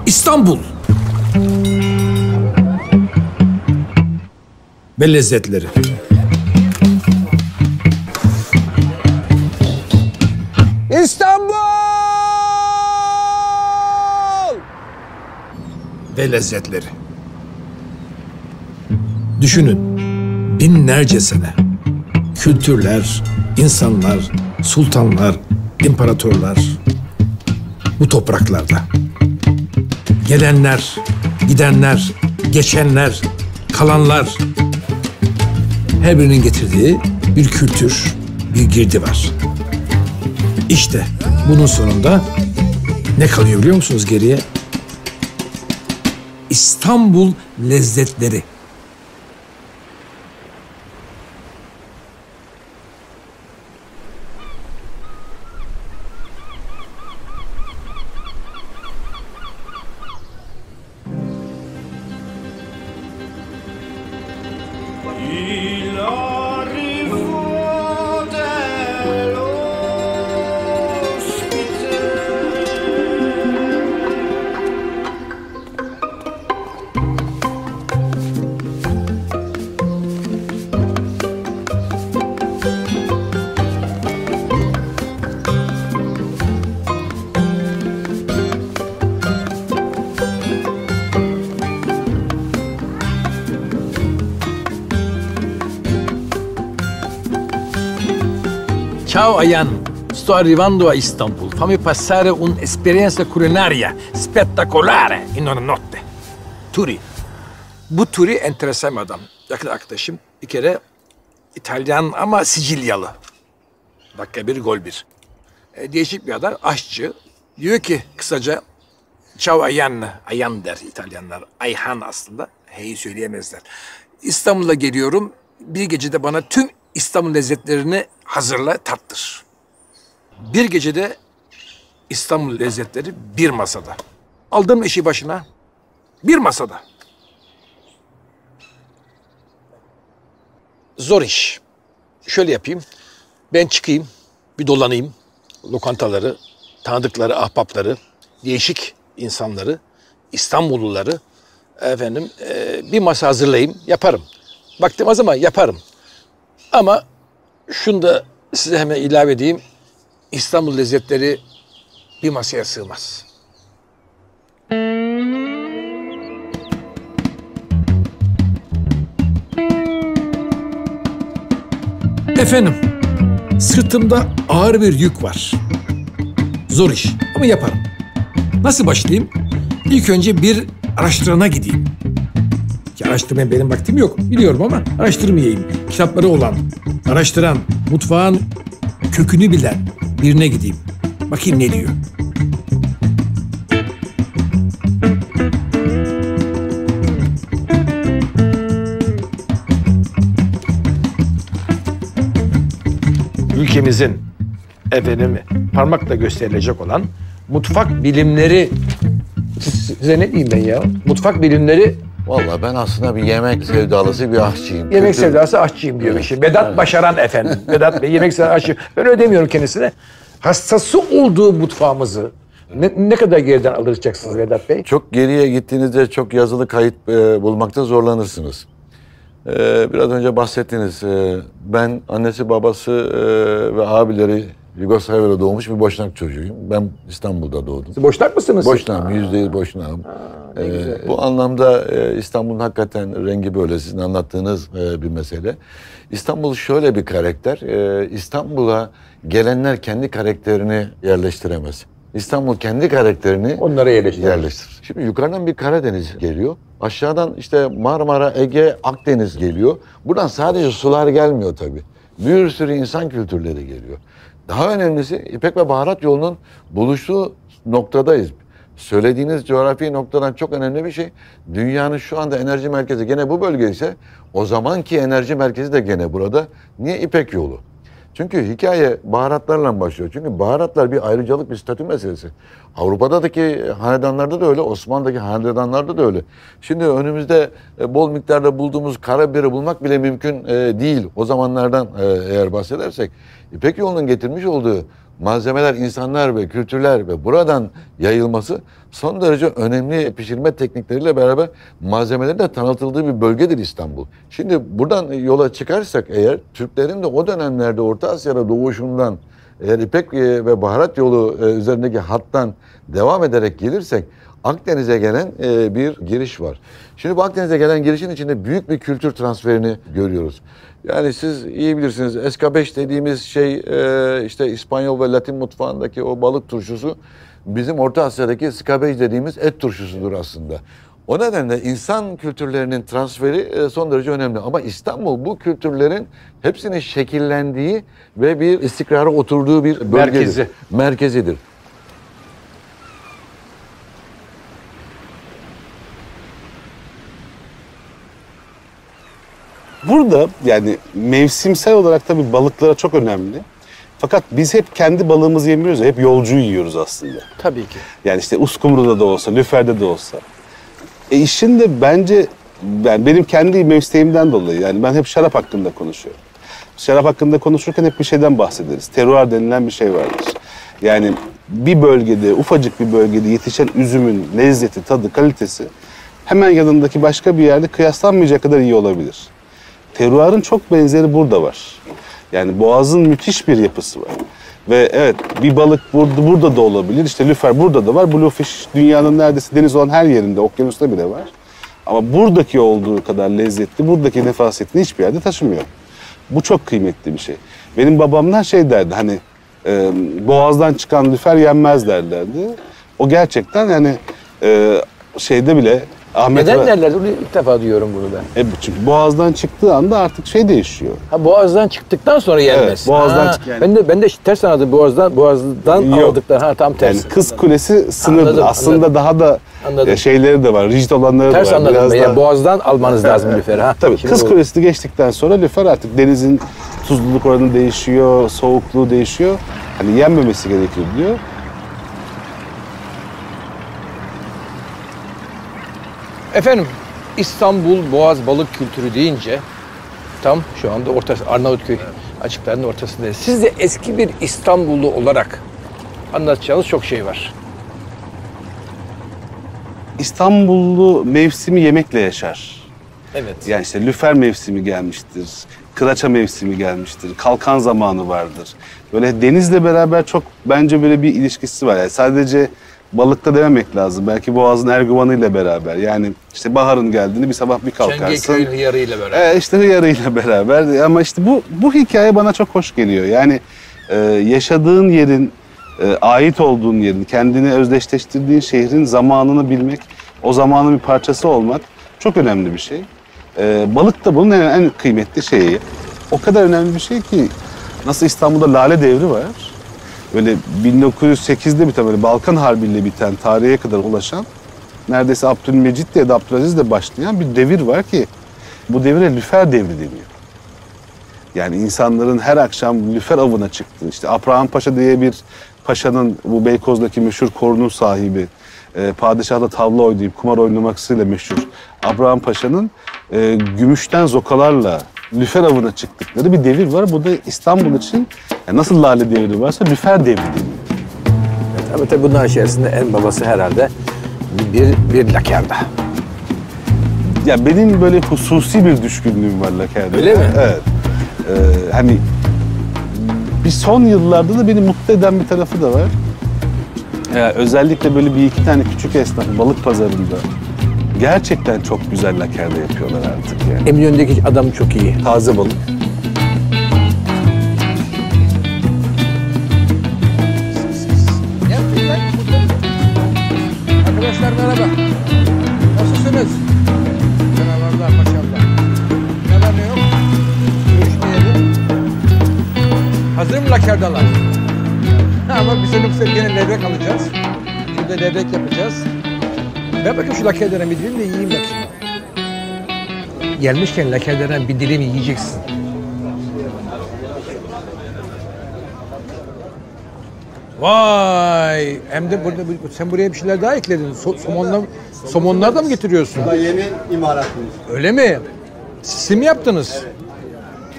İstanbul ve lezzetleri. İstanbul Ve lezzetleri. Düşünün, binlerce sene kültürler, insanlar, sultanlar, imparatorlar bu topraklarda. Gelenler, gidenler, geçenler, kalanlar, her birinin getirdiği bir kültür, bir girdi var. İşte bunun sonunda ne kalıyor biliyor musunuz geriye? İstanbul lezzetleri. Ciao Ayan, sto arrivando a Istanbul. Fammi passare un'esperienza culinaria spettacolare in una notte. Turi. Bu Turi enteresan bir adam. Yakın arkadaşım. Bir kere İtalyan ama Sicilyalı. Dakika bir, gol bir. Değişik bir adam, aşçı. Diyor ki kısaca, Ciao Ayan, Ayan der İtalyanlar. Ayhan aslında, heyi söyleyemezler. İstanbul'a geliyorum, bir gecede bana tüm İstanbul lezzetlerini hazırla, tattır. Bir gecede İstanbul lezzetleri bir masada. Aldım işi başına, bir masada. Zor iş. Şöyle yapayım, ben çıkayım, bir dolanayım. Lokantaları, tanıdıkları, ahbapları, değişik insanları, İstanbulluları, bir masa hazırlayayım, yaparım. Vaktim az ama yaparım. Ama şunu da size hemen ilave edeyim. İstanbul lezzetleri bir masaya sığmaz. Efendim, sırtımda ağır bir yük var. Zor iş ama yaparım. Nasıl başlayayım? İlk önce bir araştırana gideyim. Ki araştırmaya benim vaktim yok, biliyorum ama araştırmayayım. Kitapları olan, araştıran, mutfağın kökünü bilen birine gideyim. Bakayım ne diyor. Ülkemizin parmakla gösterilecek olan mutfak bilimleri, size ne diyeyim ben ya? Mutfak bilimleri. Vallahi ben aslında bir yemek sevdalısı bir aşçıyım. Yemek sevdalısı aşçıyım diyor. Evet. Vedat Başaran efendim. Vedat Bey yemek sevdalısı aşçı. Ben öyle demiyorum kendisine. Hastası olduğu mutfağımızı ne kadar geriden alacaksınız Vedat Bey? Çok geriye gittiğinizde çok yazılı kayıt bulmakta zorlanırsınız. Biraz önce bahsettiniz. Ben annesi babası ve abileri Yugoslavya'da doğmuş bir Boşnak çocuğuyum. Ben İstanbul'da doğdum. Siz Boşnak mısınız? Boşnağım, %100 Boşnağım. Bu anlamda İstanbul'un hakikaten rengi böyle sizin anlattığınız bir mesele. İstanbul şöyle bir karakter. İstanbul'a gelenler kendi karakterini yerleştiremez. İstanbul kendi karakterini onlara yerleştirir. Şimdi yukarıdan bir Karadeniz geliyor. Aşağıdan işte Marmara, Ege, Akdeniz geliyor. Buradan sadece sular gelmiyor tabii. Bir sürü insan kültürleri geliyor. Daha önemlisi İpek ve Baharat yolunun buluştuğu noktadayız. Söylediğiniz coğrafi noktadan çok önemli bir şey. Dünyanın şu anda enerji merkezi gene bu bölge ise o zamanki enerji merkezi de gene burada. Niye İpek yolu? Çünkü hikaye baharatlarla başlıyor. Çünkü baharatlar bir ayrıcalık, bir statü meselesi. Avrupa'daki hanedanlarda da öyle, Osmanlı'daki hanedanlarda da öyle. Şimdi önümüzde bol miktarda bulduğumuz karabiberi bulmak bile mümkün değil. O zamanlardan eğer bahsedersek, İpek yolunun getirmiş olduğu malzemeler, insanlar ve kültürler ve buradan yayılması son derece önemli pişirme teknikleriyle beraber malzemelerin de tanıtıldığı bir bölgedir İstanbul. Şimdi buradan yola çıkarsak eğer Türklerin de o dönemlerde Orta Asya'da doğuşundan eğer İpek ve baharat yolu üzerindeki hattan devam ederek gelirsek Akdeniz'e gelen bir giriş var. Şimdi bu Akdeniz'e gelen girişin içinde büyük bir kültür transferini görüyoruz. Yani siz iyi bilirsiniz escabeche dediğimiz şey işte İspanyol ve Latin mutfağındaki o balık turşusu bizim Orta Asya'daki scabeche dediğimiz et turşusudur aslında. O nedenle insan kültürlerinin transferi son derece önemli. Ama İstanbul bu kültürlerin hepsinin şekillendiği ve bir istikrara oturduğu bir bölgedir. Merkezidir. Burada yani mevsimsel olarak tabii balıklara çok önemli. Fakat biz hep kendi balığımızı yemiyoruz ya, hep yolcuyu yiyoruz aslında. Tabii ki. Yani işte uskumru'da da olsa, lüferde de olsa. İşin de bence yani benim kendi mesleğimden dolayı yani ben hep şarap hakkında konuşuyorum. Şarap hakkında konuşurken hep bir şeyden bahsederiz. Terroir denilen bir şey vardır. Yani bir bölgede, ufacık bir bölgede yetişen üzümün lezzeti, tadı, kalitesi hemen yanındaki başka bir yerde kıyaslanmayacak kadar iyi olabilir. Terroir'ın çok benzeri burada var. Yani boğazın müthiş bir yapısı var. Ve evet bir balık burada da olabilir. İşte lüfer burada da var. Bluefish dünyanın neredeyse deniz olan her yerinde, okyanusta bile var. Ama buradaki olduğu kadar lezzetli, buradaki nefasetini hiçbir yerde taşımıyor. Bu çok kıymetli bir şey. Benim babamlar şey derdi hani boğazdan çıkan lüfer yenmez derlerdi. O gerçekten yani şeyde bile Ahmet Neden derler? İlk defa duyuyorum bunu ben. Çünkü boğazdan çıktığı anda artık şey değişiyor. Ha boğazdan çıktıktan sonra yenmez. Evet, boğazdan çık. Ben de ters anladım boğazdan aldıktan. Ha tam tersi. Yani Kız Kulesi sınırdır. Anladım, aslında anladım. daha da şeyleri de var, rigid olanları Ters da var. anladım. Biraz Yani daha... boğazdan almanız lazım lüferi. Ha. Tabii Şimdi Kız Kulesi'ni geçtikten sonra lüfer artık denizin tuzluluk oranı değişiyor, soğukluğu değişiyor. Hani yenmemesi gerekir diyor. Efendim İstanbul Boğaz balık kültürü deyince tam şu anda Arnavutköy açıklarının ortasındayız. Siz de eski bir İstanbullu olarak anlatacağınız çok şey var. İstanbullu mevsimi yemekle yaşar. Evet. Yani işte lüfer mevsimi gelmiştir, kıraça mevsimi gelmiştir, kalkan zamanı vardır. Böyle denizle beraber çok bence böyle bir ilişkisi var. Yani sadece balıkta dememek lazım. Belki boğazın erguvanıyla beraber. Yani işte baharın geldiğini bir sabah bir kalkarsın. Çengeköy'ün hıyarıyla beraber. İşte hıyarıyla beraber. Ama işte bu hikaye bana çok hoş geliyor. Yani yaşadığın yerin, ait olduğun yerin, kendini özdeşleştirdiğin şehrin zamanını bilmek, o zamanın bir parçası olmak çok önemli bir şey. Balık da bunun en kıymetli şeyi. O kadar önemli bir şey ki nasıl İstanbul'da Lale Devri var. Böyle 1908'de biten, böyle Balkan Harbi'yle biten, tarihe kadar ulaşan, neredeyse Abdülmecit ya da Abdülaziz'le başlayan bir devir var ki bu devire lüfer devri deniyor. Yani insanların her akşam lüfer avına çıktığı, işte Aprahan Paşa diye bir paşanın, bu Beykoz'daki meşhur korunun sahibi, padişahla tavla oynayıp kumar oynamasıyla meşhur Abraham Paşa'nın gümüşten zokalarla lüfer avına çıktıkları bir devir var. Bu da İstanbul için yani nasıl Lale Devri varsa lüfer devri deniyor. Ama tabii bunların içerisinde en babası herhalde bir lakerda. Ya benim böyle hususi bir düşkünlüğüm var lakerdaya. Öyle mi? Evet. Hani bir son yıllarda da beni mutlu eden bir tarafı da var. Özellikle böyle bir iki tane küçük esnaf balık pazarında gerçekten çok güzel lakerda yapıyorlar artık yani. Eminönü'ndeki adam çok iyi. Taze balık. Arkadaşlar merhaba. Nasılsınız? Merhabalar maşallah. Ne var ne yok? Görüşmeyelim. Hazır mı lakerdalar? Ama bize yoksa gene levrek alacağız. Şurada levrek yapacağız. Ben bakayım şu lakerdadan bir dilim de yiyeyim bakayım. Gelmişken lakerdadan bir dilim yiyeceksin. Vay! Hem de burada sen buraya bir şeyler daha ekledin. Somonlar da mı getiriyorsun? Bu da yeni imalatımız. Öyle mi? Siz mi yaptınız?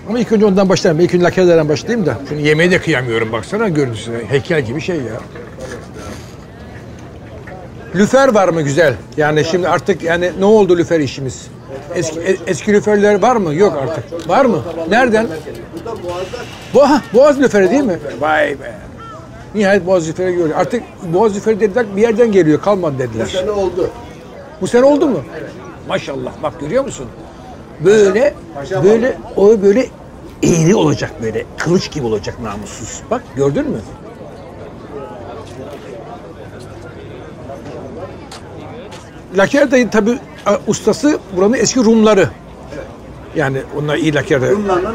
Ama ilk önce ondan başlayayım. İlk önce lakerlerden başlayayım da. Şunu yemeğe de kıyamıyorum baksana görüntüsüne. Heykel gibi şey ya. Lüfer var mı güzel? Yani şimdi artık yani ne oldu lüfer işimiz? Eski lüferler var mı? Yok artık. Var mı? Nereden? Boğaz lüferi değil mi? Vay be. Nihayet Boğaz lüferi görüyor. Artık Boğaz lüferi dediler bir yerden geliyor. Kalmadı dediler. Bu sene oldu. Bu sene oldu mu? Evet. Maşallah. Bak görüyor musun? Böyle o böyle eğri olacak böyle. Kılıç gibi olacak namussuz. Bak gördün mü? Laker dayı tabii ustası buranın eski Rumları. Yani onlar iyi laker dayı. Rumlarla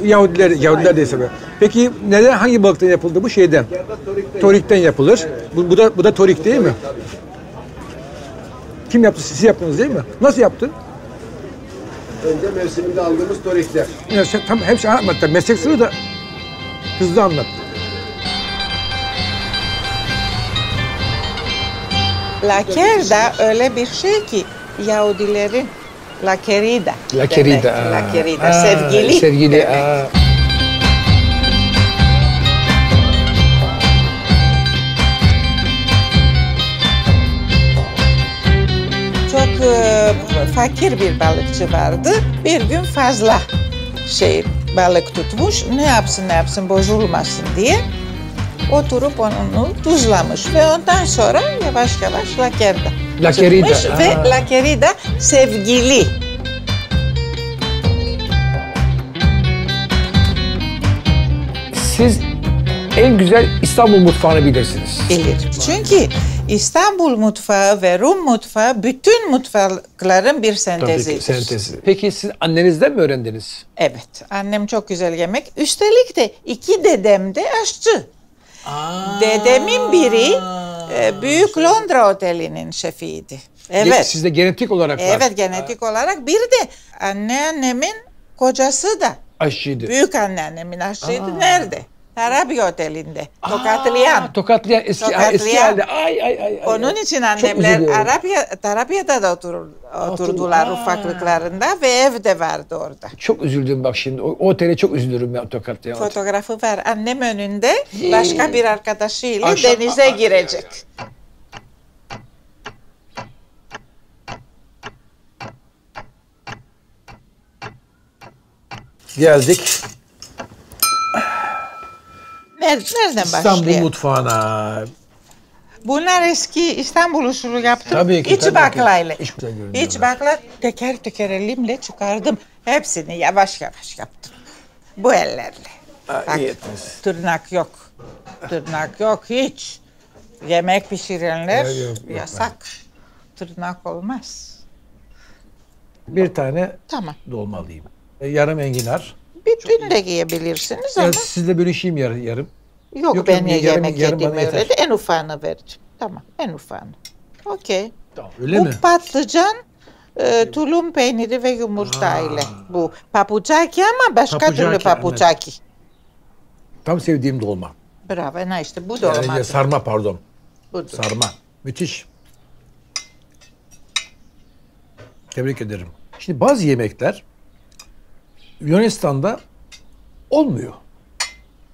Yahudilerdir. Yahudiler de sever. Peki neden hangi balıktan yapıldı bu şeyden? Torikten yapılır. Bu da torik değil mi? Kim yaptı? Siz yaptınız değil mi? Nasıl yaptın? Önce mevsiminde aldığımız torikler. Ya sen tam hepsi anlatma. Meslek sırrı da hızlı anlat. Laker da öyle bir şey ki Yahudilerin lakerida. Lakerida. Demek. Lakerida. Sevgili. Sevgili. demek. Çok fakir bir balıkçı vardı. Bir gün fazla balık tutmuş. Ne yapsın bozulmasın diye. Oturup onu tuzlamış ve ondan sonra yavaş yavaş lakerida Lakerida. çıkmış ve lakerida sevgili. Siz en güzel İstanbul mutfağını bilirsiniz. Bilir. Çünkü İstanbul mutfağı ve Rum mutfağı bütün mutfakların bir sentezidir. Sentezi. Peki siz annenizden mi öğrendiniz? Evet. Annem çok güzel yemek. Üstelik de iki dedem de aşçı. Dedemin biri Büyük Londra Oteli'nin şefiydi. Evet. Sizde genetik olarak var. Evet, genetik olarak. Bir de anneannemin kocası da Aşçıydı. büyük anneannemin aşçıydı. Nerede? Tarabya Oteli'nde. Tokatlayan. Tokatlayan eski halde. Ay. Onun için Çok annemler üzülüyorum. Tarabya'da da oturdular ufaklıklarında ve ev de vardı orada. Çok üzüldüm bak şimdi. O otele çok üzülürüm ben Tokatlayan. Fotoğrafı var annem önünde başka bir arkadaşıyla Aşağı- denize girecek. Geldik Nereden İstanbul başlayalım? mutfağına. Bunlar eski İstanbul usulü yaptım. Tabii ki, İç tabii ki. baklayla. İç güzel görünüyor. İç bakla teker teker elimle çıkardım. Hepsini yavaş yavaş yaptım. Bu ellerle. Bak, iyi ettiniz. tırnak yok. Tırnak yok hiç. Yemek pişirenler Yok. yasak. Tırnak olmaz. Bir tane Tamam. dolma alayım. Yarım enginar. Bütün de yiyebilirsiniz ama Ya sizle bölüşeyim yarım. yok yok, ben yarım yemek bana yedim yeter. öyle de en ufağını vereceğim. Tamam en ufağını. Okey. Tamam, öyle Bu mi? patlıcan tulum peyniri ve yumurta ile. Bu papuçaki ama başka Papuçaki, türlü papuçaki. Tam sevdiğim dolma. Bravo. Ne işte bu da Yani olmadı. sarma pardon. Budur. Sarma. Müthiş. Tebrik ederim. Şimdi bazı yemekler Yunanistan'da olmuyor.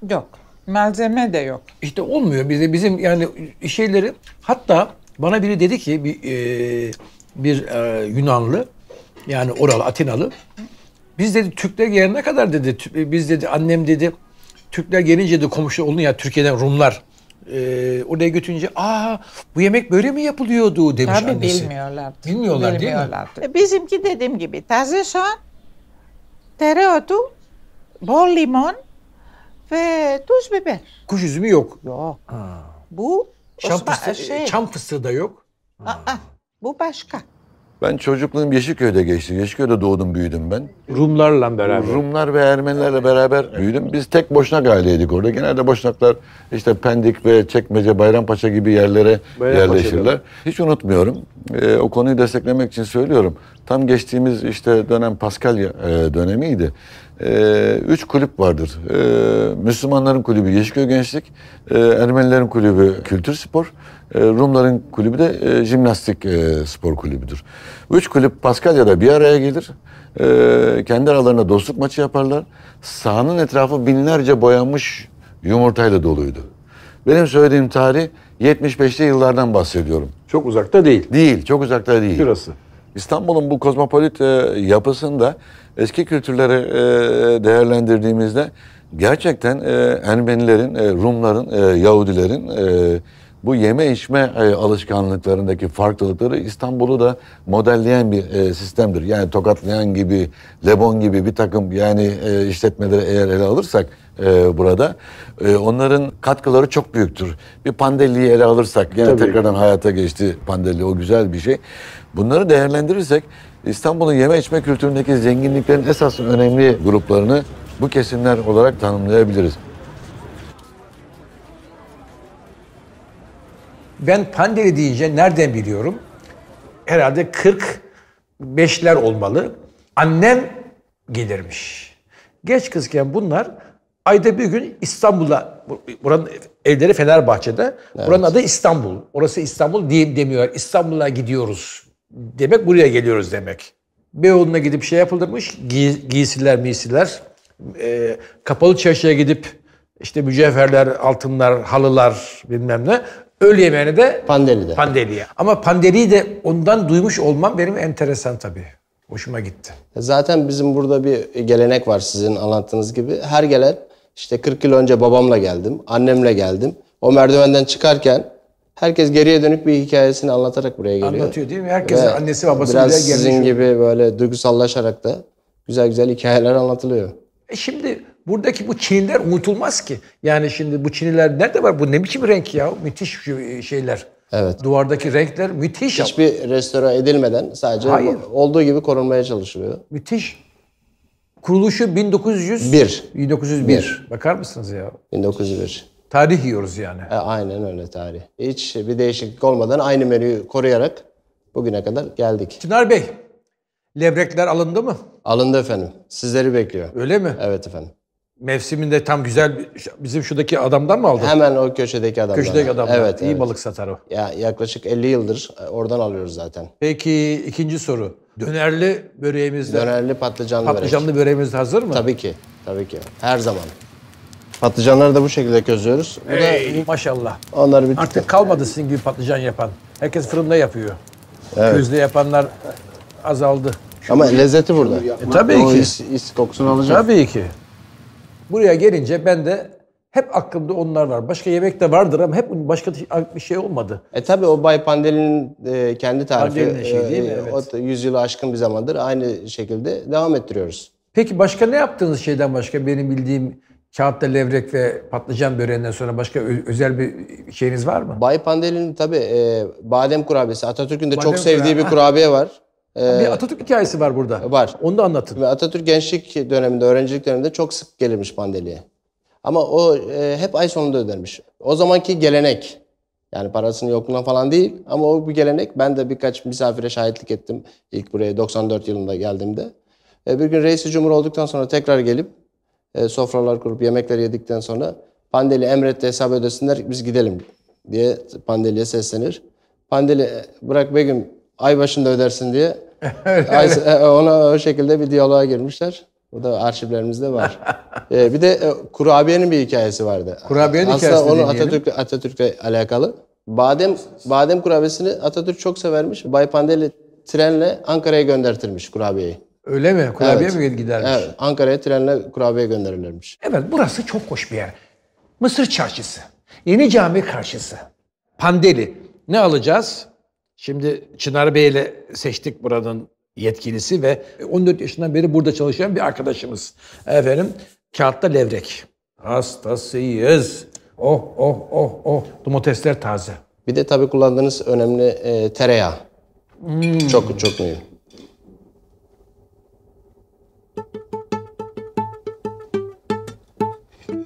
Yok. Malzeme de yok. İşte olmuyor. Bizim yani şeyleri hatta bana biri dedi ki bir Yunanlı yani oralı Atinalı biz dedi Türkler gelene kadar dedi biz dedi annem dedi Türkler gelince de komşu olun ya Türkiye'den Rumlar oraya götürünce bu yemek böyle mi yapılıyordu demiş Tabii annesi. bilmiyorlardı. Bilmiyorlar değil mi? Bizimki dediğim gibi taze soğan, tereotu, bol limon ve tuz biber. Kuş üzümü yok. Yok. Bu Çam fıstığı da yok. bu başka. Ben çocukluğum Yeşilköy'de geçti. Yeşilköy'de doğdum, büyüdüm ben. Rumlarla beraber. Rumlar ve Ermenilerle beraber büyüdüm. Biz tek Boşnak aileydik orada. Genelde Boşnaklar işte Pendik ve Çekmece, Bayrampaşa gibi yerlere yerleşirler. Hiç unutmuyorum. O konuyu desteklemek için söylüyorum. Tam geçtiğimiz işte dönem Paskalya dönemiydi. 3 kulüp vardır. Müslümanların kulübü Yeşilköy Gençlik, Ermenilerin kulübü Kültür Spor, Rumların kulübü de Jimnastik Spor Kulübüdür. 3 kulüp Paskalya'da bir araya gelir. Kendi aralarında dostluk maçı yaparlar. Sahanın etrafı binlerce boyanmış yumurtayla doluydu. Benim söylediğim tarih 75'li yıllardan bahsediyorum. Çok uzakta değil. Değil, çok uzakta değil. Şurası. İstanbul'un bu kozmopolit yapısında eski kültürleri değerlendirdiğimizde gerçekten Ermenilerin, Rumların, Yahudilerin bu yeme içme alışkanlıklarındaki farklılıkları İstanbul'u da modelleyen bir sistemdir. Yani Tokatlayan gibi, Lebon gibi bir takım yani işletmeleri eğer ele alırsak burada onların katkıları çok büyüktür. Bir Pandeli'yi ele alırsak yine tekrardan hayata geçti Pandeli, o güzel bir şey. Bunları değerlendirirsek İstanbul'un yeme içme kültüründeki zenginliklerin esas önemli gruplarını bu kesimler olarak tanımlayabiliriz. Ben Pandeli deyince nereden biliyorum? Herhalde 45'ler olmalı. Annem gelirmiş. Genç kızken bunlar ayda bir gün İstanbul'a, buranın evleri Fenerbahçe'de, buranın adı İstanbul. Orası İstanbul demiyor. İstanbul'a gidiyoruz demek, buraya geliyoruz demek. Beyoğlu'na gidip şey yapılırmış, giysiler, kapalı çarşıya gidip işte mücevherler, altınlar, halılar bilmem ne. Öğle yemeğini de Pandeli'ye. Ama Pandeli'yi de ondan duymuş olmam benim enteresan tabii. Hoşuma gitti. Zaten bizim burada bir gelenek var sizin anlattığınız gibi. Her gelen işte 40 yıl önce babamla geldim, annemle geldim. O merdivenden çıkarken herkes geriye dönük bir hikayesini anlatarak buraya geliyor. Anlatıyor değil mi? Herkesin annesi babası biraz buraya gelmiş. sizin gibi böyle duygusallaşarak da güzel güzel hikayeler anlatılıyor. Şimdi buradaki bu Çiniler unutulmaz ki. Yani şimdi bu Çiniler nerede var? Bu ne biçim renk ya? Müthiş şeyler. Evet. Duvardaki renkler müthiş. Hiçbir restore edilmeden sadece olduğu gibi korunmaya çalışılıyor. Müthiş. Kuruluşu 1901. Bakar mısınız ya? 1901. Tarih yiyoruz yani. Aynen öyle tarih. Hiç bir değişiklik olmadan aynı menüyü koruyarak bugüne kadar geldik. Çınar Bey, levrekler alındı mı? Alındı efendim. Sizleri bekliyor. Öyle mi? Evet efendim. Mevsiminde tam güzel, bizim şuradaki adamdan mı aldın? Hemen o köşedeki adamdan. Köşedeki adamdan. Evet. İyi balık satar o. Ya yaklaşık 50 yıldır oradan alıyoruz zaten. Peki ikinci soru. Dönerli böreğimizde. Dönerli patlıcanlı böreğimiz hazır mı? Tabii ki. Tabii ki. Her zaman. Patlıcanları da bu şekilde közlüyoruz. Bu da maşallah. onlar bitti. Artık kalmadı sizin gibi patlıcan yapan. Herkes fırında yapıyor. Evet. Közde yapanlar azaldı. Ama lezzeti burada. Tabii o ki. Is kokusunu alacak. Tabii ki. Buraya gelince ben de hep aklımda onlar var. Başka yemek de vardır ama hep başka bir şey olmadı. Tabii o Bay Pandeli'nin kendi tarifi. Pandeli'nin şey değil mi? Evet. O 100 yılı aşkın bir zamandır aynı şekilde devam ettiriyoruz. Peki başka ne yaptığınız şeyden başka benim bildiğim kağıtta levrek ve patlıcan böreğinden sonra başka özel bir şeyiniz var mı? Bay Pandeli'nin tabii badem kurabiyesi. Atatürk'ün de çok sevdiği bir kurabiye var. Bir Atatürk hikayesi var burada. Var. Onu da anlatın. Ve Atatürk gençlik döneminde, öğrencilik döneminde çok sık gelirmiş Pandeli'ye. Ama o hep ay sonunda ödermiş. O zamanki gelenek. Yani parasının yokluğundan falan değil ama o bir gelenek. Ben de birkaç misafire şahitlik ettim ilk buraya 94 yılında geldiğimde. Bir gün Reis-i Cumhur olduktan sonra tekrar gelip sofralar kurup yemekler yedikten sonra Pandeli emretti hesap ödesinler biz gidelim diye Pandeli'ye seslenir. Pandeli bırak Begüm ay başında ödersin diye ona o şekilde bir diyaloğa girmişler. Bu da arşivlerimizde var. Bir de kurabiyenin bir hikayesi vardı. Kurabiyenin hikayesi aslında onu Atatürk'le alakalı. Badem kurabiyesini Atatürk çok severmiş. Bay Pandeli trenle Ankara'ya göndertirmiş kurabiyeyi. Öyle mi? Kurabiye mi gidermiş? Evet. Ankara'ya trenle kurabiye gönderilirmiş. Evet, burası çok hoş bir yer. Mısır Çarşısı. Yeni Cami karşısı. Pandeli. Ne alacağız? Şimdi Çınar Bey'le seçtik buranın yetkilisi ve 14 yaşından beri burada çalışan bir arkadaşımız. Efendim, kağıtta levrek. Hastasıyız. Oh. Domatesler taze. Bir de tabii kullandığınız önemli tereyağı. Çok mühim.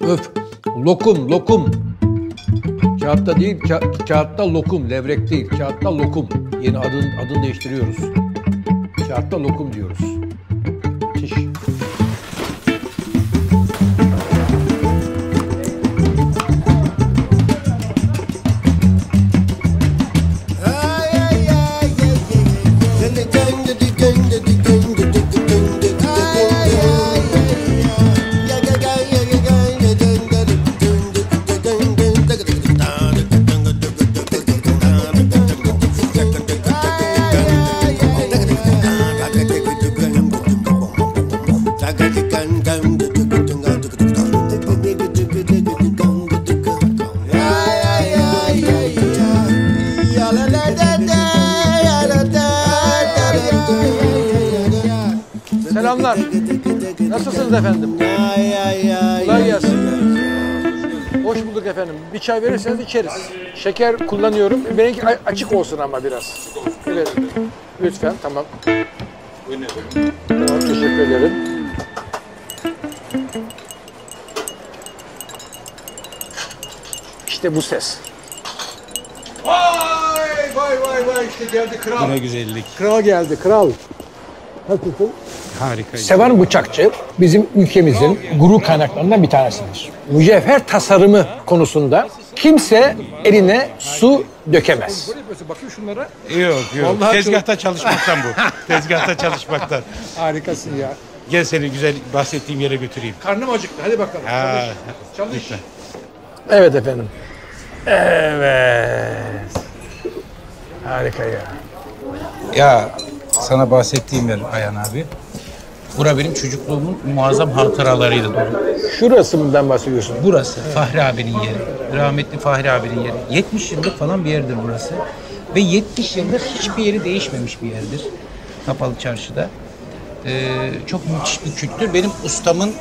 Öf. Lokum. Kağıtta değil, kağıtta lokum. Levrek değil, kağıtta lokum. Yeni adını değiştiriyoruz. Kağıtta lokum diyoruz. Müthiş. Selamlar. Nasılsınız efendim? Kolay gelsin. Hoş bulduk efendim. Bir çay verirseniz içeriz. Şeker kullanıyorum. Benimki açık olsun ama biraz. Evet. Lütfen, tamam. Tamam, teşekkür ederim. İşte bu ses. Vay işte geldi kral. Buna güzellik. Kral geldi, kral. Nasılsın? Harika. Sevan Bıçakçı bizim ülkemizin gurur kaynaklarından bir tanesidir. Mücevher tasarımı konusunda kimse eline su dökemez. Bakın şunlara. Yok. Vallahi Tezgahta çalışmaktan bu. Tezgahta çalışmaktan. Harikasın ya. Gel seni güzel bahsettiğim yere götüreyim. Karnım acıktı. Hadi bakalım. Ha, Çalış. lütfen. Evet efendim. Evet. Harika ya. Ya sana bahsettiğim yer Ayhan abi. Bura benim çocukluğumun muazzam hatıralarıydı dolu. Şurası mıdan bahsediyorsun? Burası Fahri abinin yeri. Rahmetli Fahri abinin yeri. 70 yıllık falan bir yerdir burası. Ve 70 yıldır hiçbir yeri değişmemiş bir yerdir. Kapalı Çarşı'da. Çok müthiş bir kültür. Benim ustamın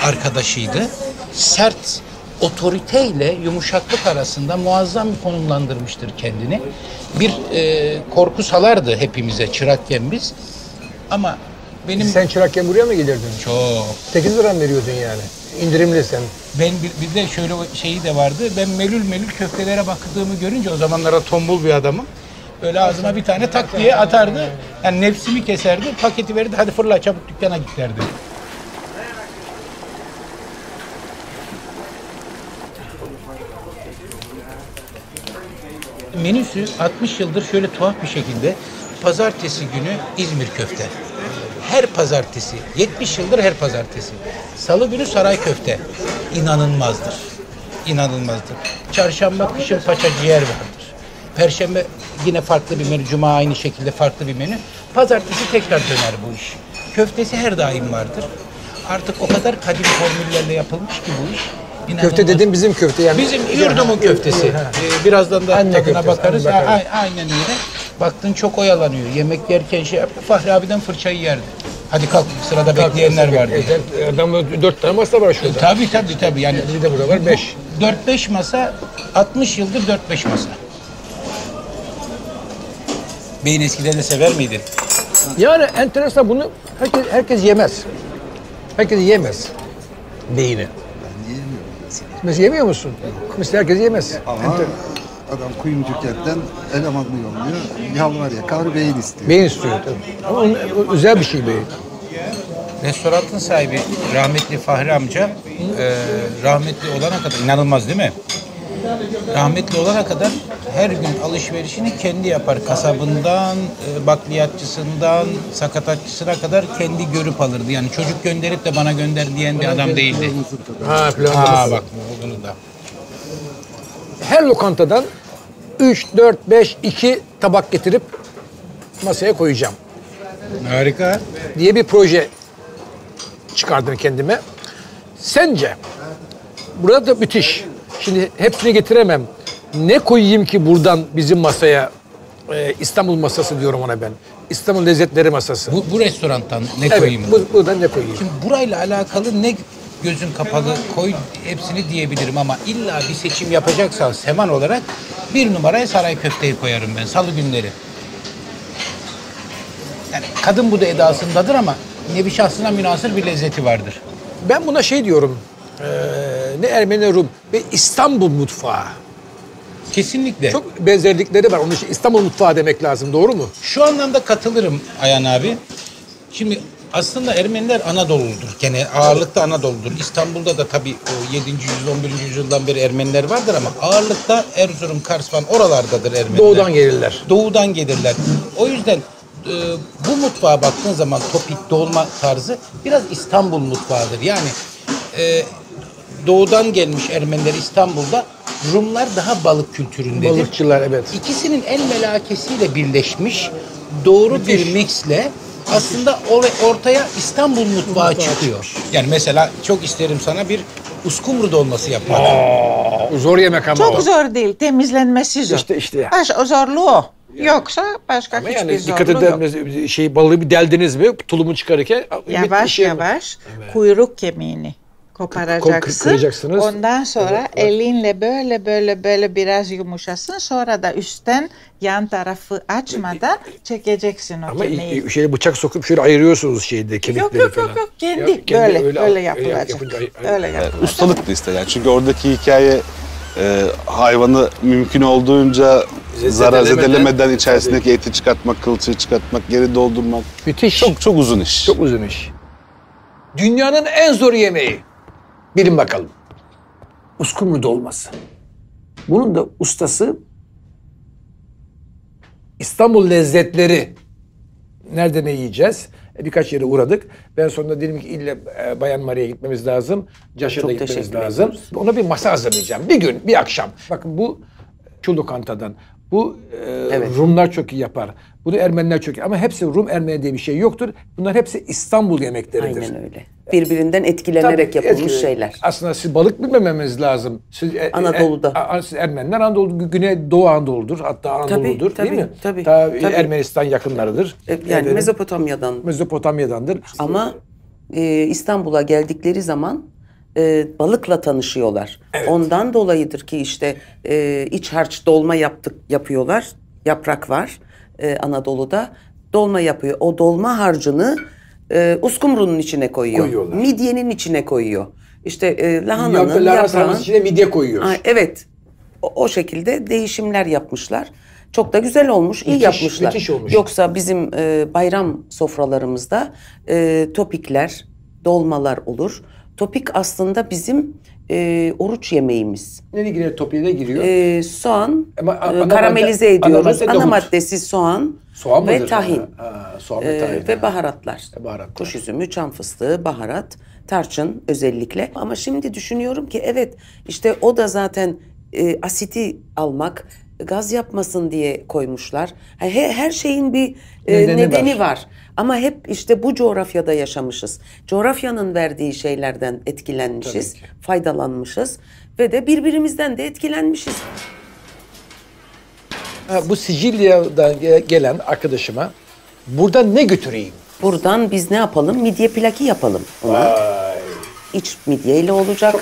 arkadaşıydı. Sert otoriteyle yumuşaklık arasında muazzam bir konumlandırmıştır kendini. Bir korku salardı hepimize çırakken biz. Ama benim Sen çırakken buraya mı gelirdin? çok 8 lira mı veriyordun yani? İndirimli sen. ben bir de şöyle şeyi de vardı. Ben melül köftelere baktığımı görünce o zamanlara tombul bir adamım. Böyle ağzıma bir tane tak diye atardı. Yani nefsimi keserdi. Paketi verirdi. Hadi fırla çabuk dükkana git derdi. Menüsü 60 yıldır şöyle tuhaf bir şekilde pazartesi günü İzmir köfte. Her pazartesi, 70 yıldır her pazartesi. Salı günü saray köfte. İnanılmazdır. İnanılmazdır. Çarşamba kışın paça ciğer vardır. Perşembe yine farklı bir menü, cuma aynı şekilde farklı bir menü. Pazartesi tekrar döner bu iş. Köftesi her daim vardır. Artık o kadar kadim formüllerle yapılmış ki bu iş. İnanılmaz. Köfte dedim bizim köfte yani. Bizim yurdumun köftesi. Birazdan da Anne tadına köftesi, bakarız. bakarız. Aynen öyle. Baktın çok oyalanıyor. Yemek yerken şey yaptı. Fahri abiden fırçayı yerdi. Hadi kalk, sırada bekleyenler vardı. Adamda 4 tane masa var şurada. Tabii. Yani Bir de burada var 5. 4-5 masa, 60 yıldır 4-5 masa. Beyin eskiden de sever miydin? Yani enteresan, bunu herkes yemez. Herkes yemez beyni. Ben yiyemiyorum. Mesela yemiyor musun? Mesela herkes yemez. Ama adam kuyumcu kentten elemanını yolluyor. Yalvar yakar beyin istiyor. Beyin istiyor tabii. Ama o özel bir şey beyin. Restoranın sahibi rahmetli Fahri amca rahmetli olana kadar, inanılmaz değil mi? Rahmetli olana kadar her gün alışverişini kendi yapar. Kasabından, bakliyatçısından, sakatatçısına kadar kendi görüp alırdı. Yani çocuk gönderip de bana gönder diyen bir adam değildi. Bak bunu da. Her lokantadan 3, 4, 5, 2 tabak getirip masaya koyacağım Harika. diye bir proje çıkardım kendime. Sence burada da müthiş. Şimdi hepsini getiremem. Ne koyayım ki buradan bizim masaya? İstanbul masası diyorum ona ben. İstanbul lezzetleri masası. Bu restorandan ne koyayım? Buradan ne koyayım? Şimdi burayla alakalı ne gözün kapalı koy hepsini diyebilirim ama illa bir seçim yapacaksan Seman olarak bir numaraya saray köfteyi koyarım ben salı günleri. Yani kadın bu da edasındadır ama nevi şahsına münasır bir lezzeti vardır. Ben buna şey diyorum. Ne Ermeni, ne Rum ve İstanbul mutfağı. Kesinlikle. Çok benzerlikleri var. Onun için İstanbul mutfağı demek lazım. Doğru mu? Şu anlamda katılırım Ayhan abi. Şimdi aslında Ermeniler Anadolu'ludur. Gene ağırlıkta Anadolu'dur. İstanbul'da da tabii o 7. yüzyıl, 11. yüzyıldan beri Ermeniler vardır ama ağırlıkta Erzurum, Kars falan oralardadır Ermeniler. Doğudan gelirler. Doğudan gelirler. O yüzden bu mutfağa baktığın zaman topik, dolma tarzı biraz İstanbul mutfağıdır. Yani doğudan gelmiş Ermeniler İstanbul'da, Rumlar daha balık kültüründedir. Balıkçılar, evet. İkisinin el melakesiyle birleşmiş doğru bir mixle aslında ortaya İstanbul mutfağı çıkıyor. Yani mesela çok isterim sana bir uskumru dolması yapmak. Zor yemek ama Çok o. zor değil. Temizlenmesi zor. İşte. O zorluğu o. Yoksa başka Ama hiçbir yani dikkat zorluğu yok. edin, balığı bir deldiniz mi tulumu çıkarırken Yavaş yavaş kuyruk kemiğini koparacaksın. Kıracaksınız. Ondan sonra elinle böyle biraz yumuşasın. Sonra da üstten yan tarafı açmadan çekeceksin o ama kemiği. bıçak sokup şöyle ayırıyorsunuz kemikleri Yok falan. kendi böyle yapılacak. Öyle yapılacak. Ustalık da ister yani. Çünkü oradaki hikaye hayvanı mümkün olduğunca zarar zedelemeden içerisindeki eti çıkartmak, kılçığı çıkartmak, geri doldurmak. Müthiş. Çok uzun iş. Çok uzun iş. Dünyanın en zor yemeği. Bilin bakalım. Uskumru dolması. Bunun da ustası İstanbul lezzetleri. Nerede ne yiyeceğiz? Birkaç yere uğradık. Ben sonunda dedim ki ille Bayan Maria'ya gitmemiz lazım. Caşa'da gitmemiz lazım. Ona bir masa hazırlayacağım. Bir gün, bir akşam. Bakın bu şu lokantadan. Bu Rumlar çok iyi yapar. Bunu Ermeniler çok iyi. Ama hepsi Rum Ermeni diye bir şey yoktur. Bunlar hepsi İstanbul yemekleridir. Aynen öyle. Birbirinden etkilenerek yapılmış şeyler. Aslında siz balık bilmememiz lazım. Siz, Anadolu'da. Siz Ermeniler Anadolu, Güneydoğu Anadolu'dur. Hatta Anadolu'dur değil mi? Tabii. Ermenistan yakınlarıdır. Yani Mezopotamya'dan. Mezopotamya'dandır. Ama İstanbul'a geldikleri zaman balıkla tanışıyorlar. Evet. Ondan dolayıdır ki işte iç harç dolma yapıyorlar. Yaprak var Anadolu'da. Dolma yapıyor. O dolma harcını uskumrunun içine koyuyorlar. Midyenin içine koyuyor. İşte lahananın yaprağının içine midye koyuyoruz. Evet. O şekilde değişimler yapmışlar. Çok da güzel olmuş, iyi yapmışlar. Müthiş olmuş. Yoksa bizim bayram sofralarımızda topikler, dolmalar olur. Topik aslında bizim oruç yemeğimiz. Ne giriyor? Topiğe ne giriyor? Soğan, karamelize ediyoruz. Ana maddesi soğan ve tahin. Soğan ve tahin. Ve baharatlar. Kuş üzümü, çam fıstığı, baharat, tarçın özellikle. Ama şimdi düşünüyorum ki evet işte o da zaten asiti almak, gaz yapmasın diye koymuşlar. Her şeyin bir nedeni var. Ama hep işte bu coğrafyada yaşamışız. Coğrafyanın verdiği şeylerden etkilenmişiz, faydalanmışız ve de birbirimizden de etkilenmişiz. Bu Sicilya'dan gelen arkadaşıma buradan ne götüreyim? Buradan biz ne yapalım? Midye plaki yapalım ona. İç midyeyle olacak.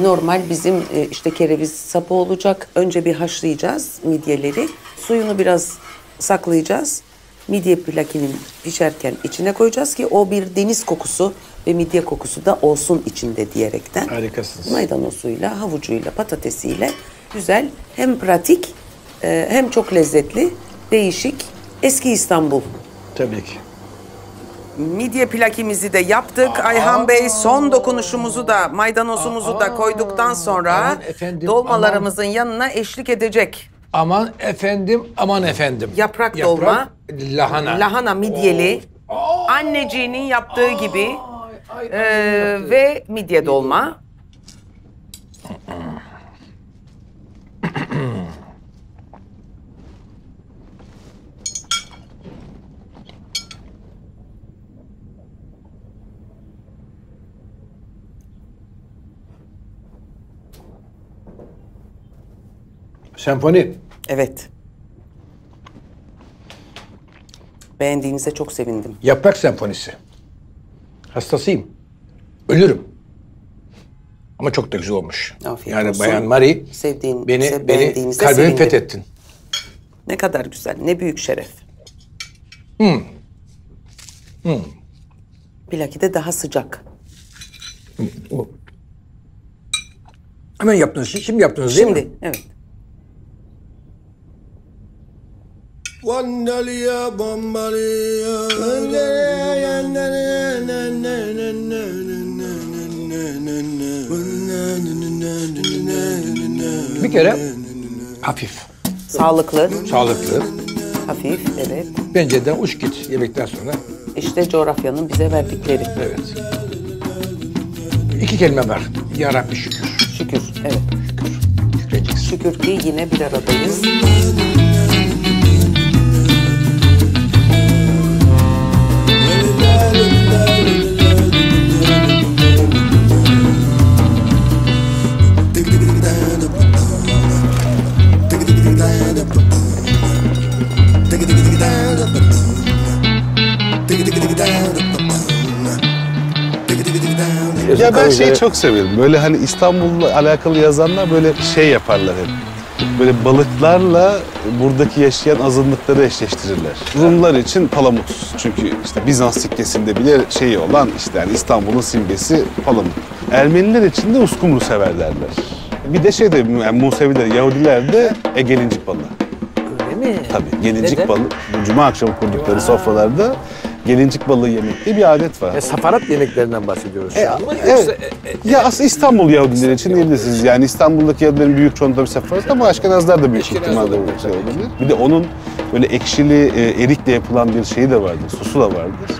Normal bizim işte kereviz sapı olacak. Önce bir haşlayacağız midyeleri. Suyunu biraz saklayacağız. Midye plakinin pişerken içine koyacağız ki o bir deniz kokusu ve midye kokusu da olsun içinde diyerekten. Harikasınız. Maydanozuyla, havucuyla, patatesiyle güzel, hem pratik hem çok lezzetli, değişik, eski İstanbul. Tabii ki. Midye plakimizi de yaptık. Ayhan Bey son dokunuşumuzu da maydanozumuzu da koyduktan sonra dolmalarımızın yanına eşlik edecek. Aman efendim, aman efendim. Yaprak dolma, lahana midyeli, anneciğinin yaptığı gibi ve midye dolma. Senfoni. Evet. Beğendiğinize çok sevindim. Yaprak senfonisi. Hastasıyım. Ölürüm. Ama çok da güzel olmuş. Afiyet yani olsun. Bayan Marie beni kalbimi fethettin. Ne kadar güzel, ne büyük şeref. Bilaki de daha sıcak. Hemen yaptınız. Şimdi yaptınız değil mi? Şimdi, evet. Bir kere hafif. Sağlıklı. Sağlıklı. Hafif, evet. Pencereden uç git yemekten sonra. İşte coğrafyanın bize verdikleri. Evet. 2 kelime var. Ya Rabbi şükür. Şükür, evet. Şükredeceksin. Şükür ki yine bir aradayız. Ya ben şeyi çok severim. Böyle hani İstanbul'la alakalı yazanlar böyle şey yaparlar hep. Böyle balıklarla buradaki yaşayan azınlıkları eşleştirirler. Rumlar için palamut. Çünkü işte Bizans sikkesinde bile şeyi olan işte yani İstanbul'un simgesi palamut. Ermeniler için de uskumru sever derler. Bir de şey de yani Museviler, Yahudiler de gelincik balığı. Öyle mi? Tabii gelincik Neden? balığı. Bu cuma akşamı kurdukları sofralarda gelincik balığı yemek diye bir adet var. Safarat yemeklerinden bahsediyoruz şu an. Evet. Ya aslında İstanbul Yahudileri için diyebilirsiniz. Yani İstanbul'daki Yahudilerin büyük çoğunluğunda bir sefaret ama Aşkenazlar da büyük ihtimalle olabilir. Bir de onun böyle ekşili erikle yapılan bir şeyi de vardır. Sosu da vardır.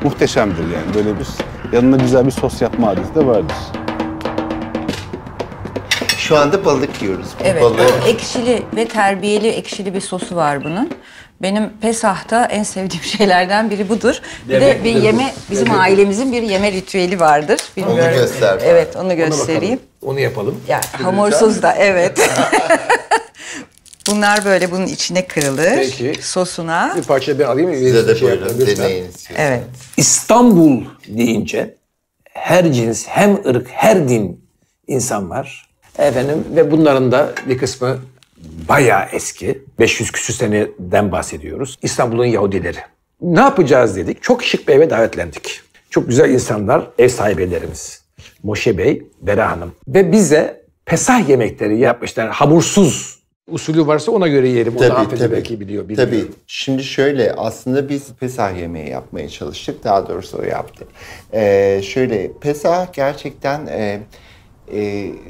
Muhteşemdir yani. Böyle bir yanına güzel bir sos yapma adeti de vardır. Şu anda balık yiyoruz. Evet, o ekşili ve terbiyeli ekşili bir sosu var bunun. Benim Pesah'ta en sevdiğim şeylerden biri budur. Bir de bir bizim ailemizin bir yeme ritüeli vardır. Bilmiyorum. Onu göster. Evet, onu göstereyim. Onu yapalım. Ya hamursuz da evet. Bunlar böyle bunun içine kırılır. Peki. Sosuna. Bir parça ben alayım mı? Size de buyurun, deneyin. Evet. İstanbul deyince her cins, hem ırk, her din insan var. Efendim ve bunların da bir kısmı bayağı eski. 500 küsür seneden bahsediyoruz. İstanbul'un Yahudileri. Ne yapacağız dedik. Çok şık bir eve davetlendik. Çok güzel insanlar, ev sahibelerimiz. Moşe Bey, Bera Hanım. Ve bize Pesah yemekleri yapmışlar. Hamursuz usulü varsa ona göre yiyelim. O da belki biliyor. Tabii. Şimdi şöyle aslında biz Pesah yemeği yapmaya çalıştık. Daha doğrusu o yaptı. Şöyle Pesah gerçekten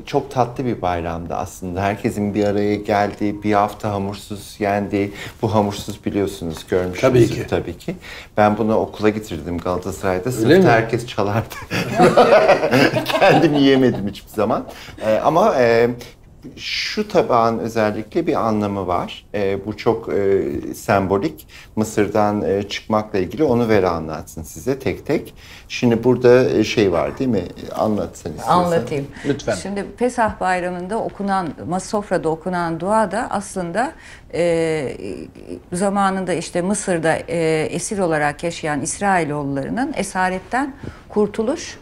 çok tatlı bir bayramdı aslında. Herkesin bir araya geldiği, bir hafta hamursuz yendi. Bu hamursuz biliyorsunuz, görmüşsünüz tabii ki. Ben bunu okula getirdim Galatasaray'da. Sınıfta herkes çalardı. Kendim yiyemedim hiçbir zaman. Ama şu tabağın özellikle bir anlamı var. Bu çok sembolik. Mısır'dan çıkmakla ilgili onu Vera anlatsın size tek tek. Şimdi burada şey var değil mi? Anlatsan istiyorsan. Anlatayım. Lütfen. Şimdi Pesah Bayramı'nda okunan, sofrada okunan dua da aslında zamanında işte Mısır'da esir olarak yaşayan İsrailoğullarının esaretten kurtuluş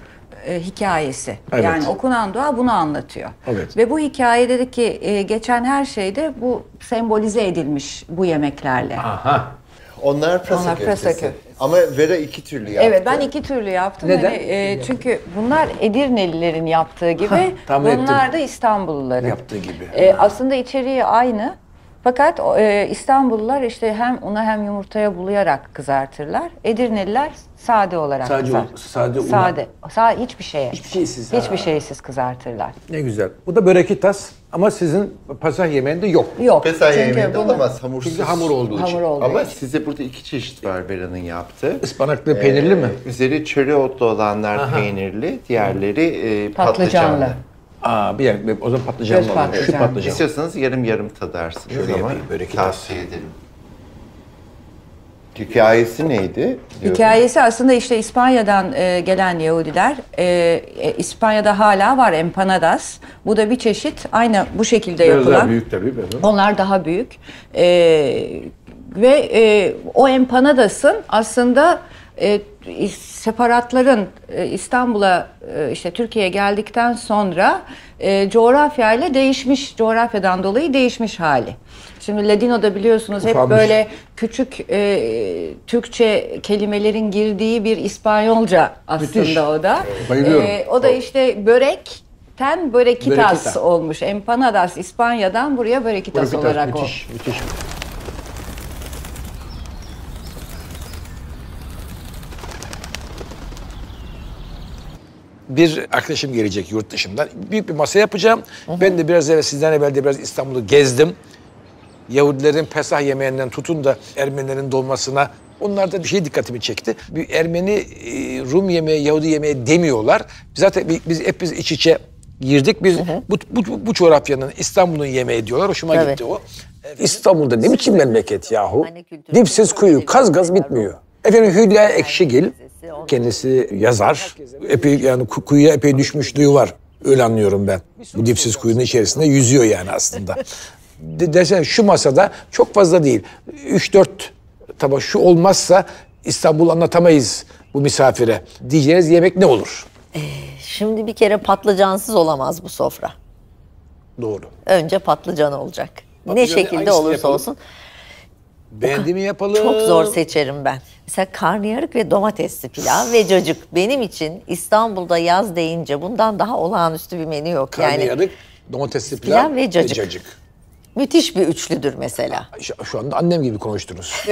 hikayesi. Evet. Yani okunan dua bunu anlatıyor. Evet. Ve bu hikayedeki geçen her şeyde bu sembolize edilmiş bu yemeklerle. Aha. Onlar pırasa köftesi. Ama Vera iki türlü yaptı. Evet, ben iki türlü yaptım. Neden? Hani, çünkü bunlar Edirnelilerin yaptığı gibi, bunlar da İstanbulluların yaptığı gibi. Aslında içeriği aynı. Fakat İstanbullular işte hem una hem yumurtaya bulayarak kızartırlar. Edirneliler sade olarak Sade. Hiçbir şeye. Hiçbir şeysiz. Hiçbir şeysiz kızartırlar. Ne güzel. Bu da börekitas ama sizin Pesah yemeğinde yok. Yok. Pesah yemeğinde olamaz. Hamursuz. Çünkü hamur olduğu için. Ama size burada iki çeşit var Vera'nın yaptığı. Ispanaklı peynirli mi? Üzeri çöre otlu olanlar peynirli, diğerleri patlıcanlı. O zaman patlıcanlı olur. Şu patlıcan. İstiyorsanız yarım yarım tadarsın. Şöyle o zaman yapayım, tavsiye ederim. Hikayesi neydi? Hikayesi aslında işte İspanya'dan gelen Yahudiler. İspanya'da hala var empanadas. Bu da bir çeşit aynı bu şekilde Biraz yapılan. daha büyük tabii. Onlar daha büyük. Ve o empanadasın aslında separatların İstanbul'a işte Türkiye'ye geldikten sonra coğrafyayla değişmiş, coğrafyadan dolayı değişmiş hali. Şimdi Ladino'da biliyorsunuz hep böyle küçük Türkçe kelimelerin girdiği bir İspanyolca aslında. Müthiş. O da. Bayılıyorum. O da işte börekten börekitas olmuş. Empanadas İspanya'dan buraya börekitas olarak müthiş, müthiş. Bir arkadaşım gelecek yurt dışından. Büyük bir masa yapacağım. Ben de sizden evvel de biraz İstanbul'u gezdim. Yahudilerin Pesah yemeğinden tutun da Ermenilerin dolmasına. Onlarda bir şey dikkatimi çekti. Bir Ermeni, Rum yemeği, Yahudi yemeği demiyorlar. Zaten biz hep iç içe girdik. Biz bu coğrafyanın, İstanbul'un yemeği diyorlar. Hoşuma gitti o. İstanbul'da ne biçim memleket yahu? Dipsiz kuyu, kaz bitmiyor. Efendim Hülya Ekşigil Kendisi yazar. Epey yani kuyuya epey düşmüşlüğü var. Öyle anlıyorum ben. Bu dipsiz kuyunun içerisinde yüzüyor yani aslında. Desene şu masada çok fazla değil. 3-4 tabak şu olmazsa İstanbul anlatamayız bu misafire. Diyeceğiz yemek ne olur? Şimdi bir kere patlıcansız olamaz bu sofra. Doğru. Önce patlıcan olacak. Ne şekilde olursa olsun. Beğendi yapalım? Çok zor seçerim ben. Mesela karnıyarık ve domatesli pilav ve cacık. Benim için İstanbul'da yaz deyince bundan daha olağanüstü bir menü yok. Karnıyarık, domatesli pilav ve cacık. Müthiş bir üçlüdür mesela. Şu anda annem gibi konuştunuz.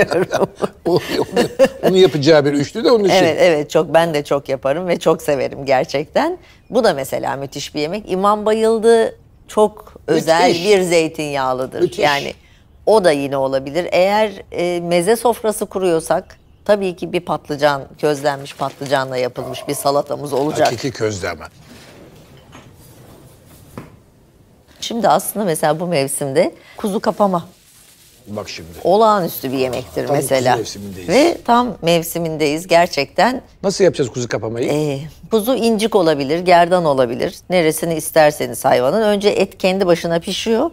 Onu yapacağı bir üçlü de onun için. Evet çok ben de çok yaparım ve çok severim gerçekten. Bu da mesela müthiş bir yemek. İmam bayıldı. Çok özel bir zeytinyağlıdır. Müthiş. Yani o da yine olabilir. Eğer meze sofrası kuruyorsak tabii ki bir patlıcan, közlenmiş patlıcanla yapılmış bir salatamız olacak. Hakiki közleme. Şimdi aslında mesela bu mevsimde kuzu kapama. Bak şimdi. Olağanüstü bir yemektir tam mesela. Kuzu mevsimindeyiz. Ve tam mevsimindeyiz gerçekten. Nasıl yapacağız kuzu kapamayı? Kuzu incik olabilir, gerdan olabilir. Neresini isterseniz hayvanın. Önce et kendi başına pişiyor.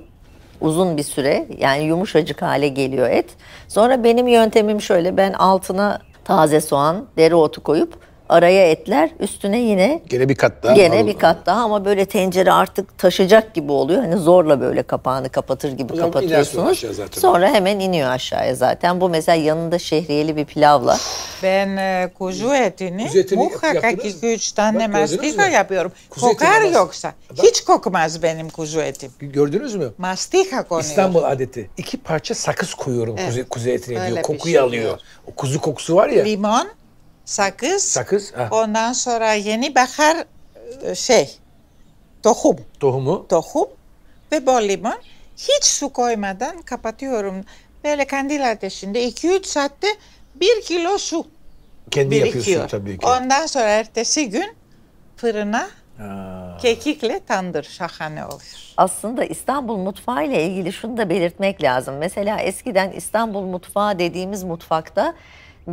Uzun bir süre yani yumuşacık hale geliyor et. Sonra benim yöntemim şöyle, ben altına taze soğan, dereotu koyup araya etler, üstüne yine gene bir kat daha. Bir kat daha ama böyle tencere artık taşacak gibi oluyor. Hani zorla böyle kapağını kapatır gibi kapatıyorsunuz. Sonra hemen iniyor aşağıya zaten. Bu mesela yanında şehriyeli bir pilavla. Ben kuzu etini muhakkak 2-3 tane mastika yapıyorum. Kokar yoksa. Hiç kokmaz benim kuzu etim. Gördünüz mü? Mastika konuyor. İstanbul adeti. 2 parça sakız koyuyorum kuzu etine diyor. Kokuyu alıyor. O kuzu kokusu var ya. Limon, sakız. Ondan sonra yeni bahar tohum ve bol limon. Hiç su koymadan kapatıyorum. Böyle kandil ateşinde 2-3 saatte 1 kilo su kendi birikiyor. Yapıyorsun tabii ki. Ondan sonra ertesi gün fırına kekikle tandır, şahane olur. Aslında İstanbul mutfağı ile ilgili şunu da belirtmek lazım. Mesela eskiden İstanbul mutfağı dediğimiz mutfakta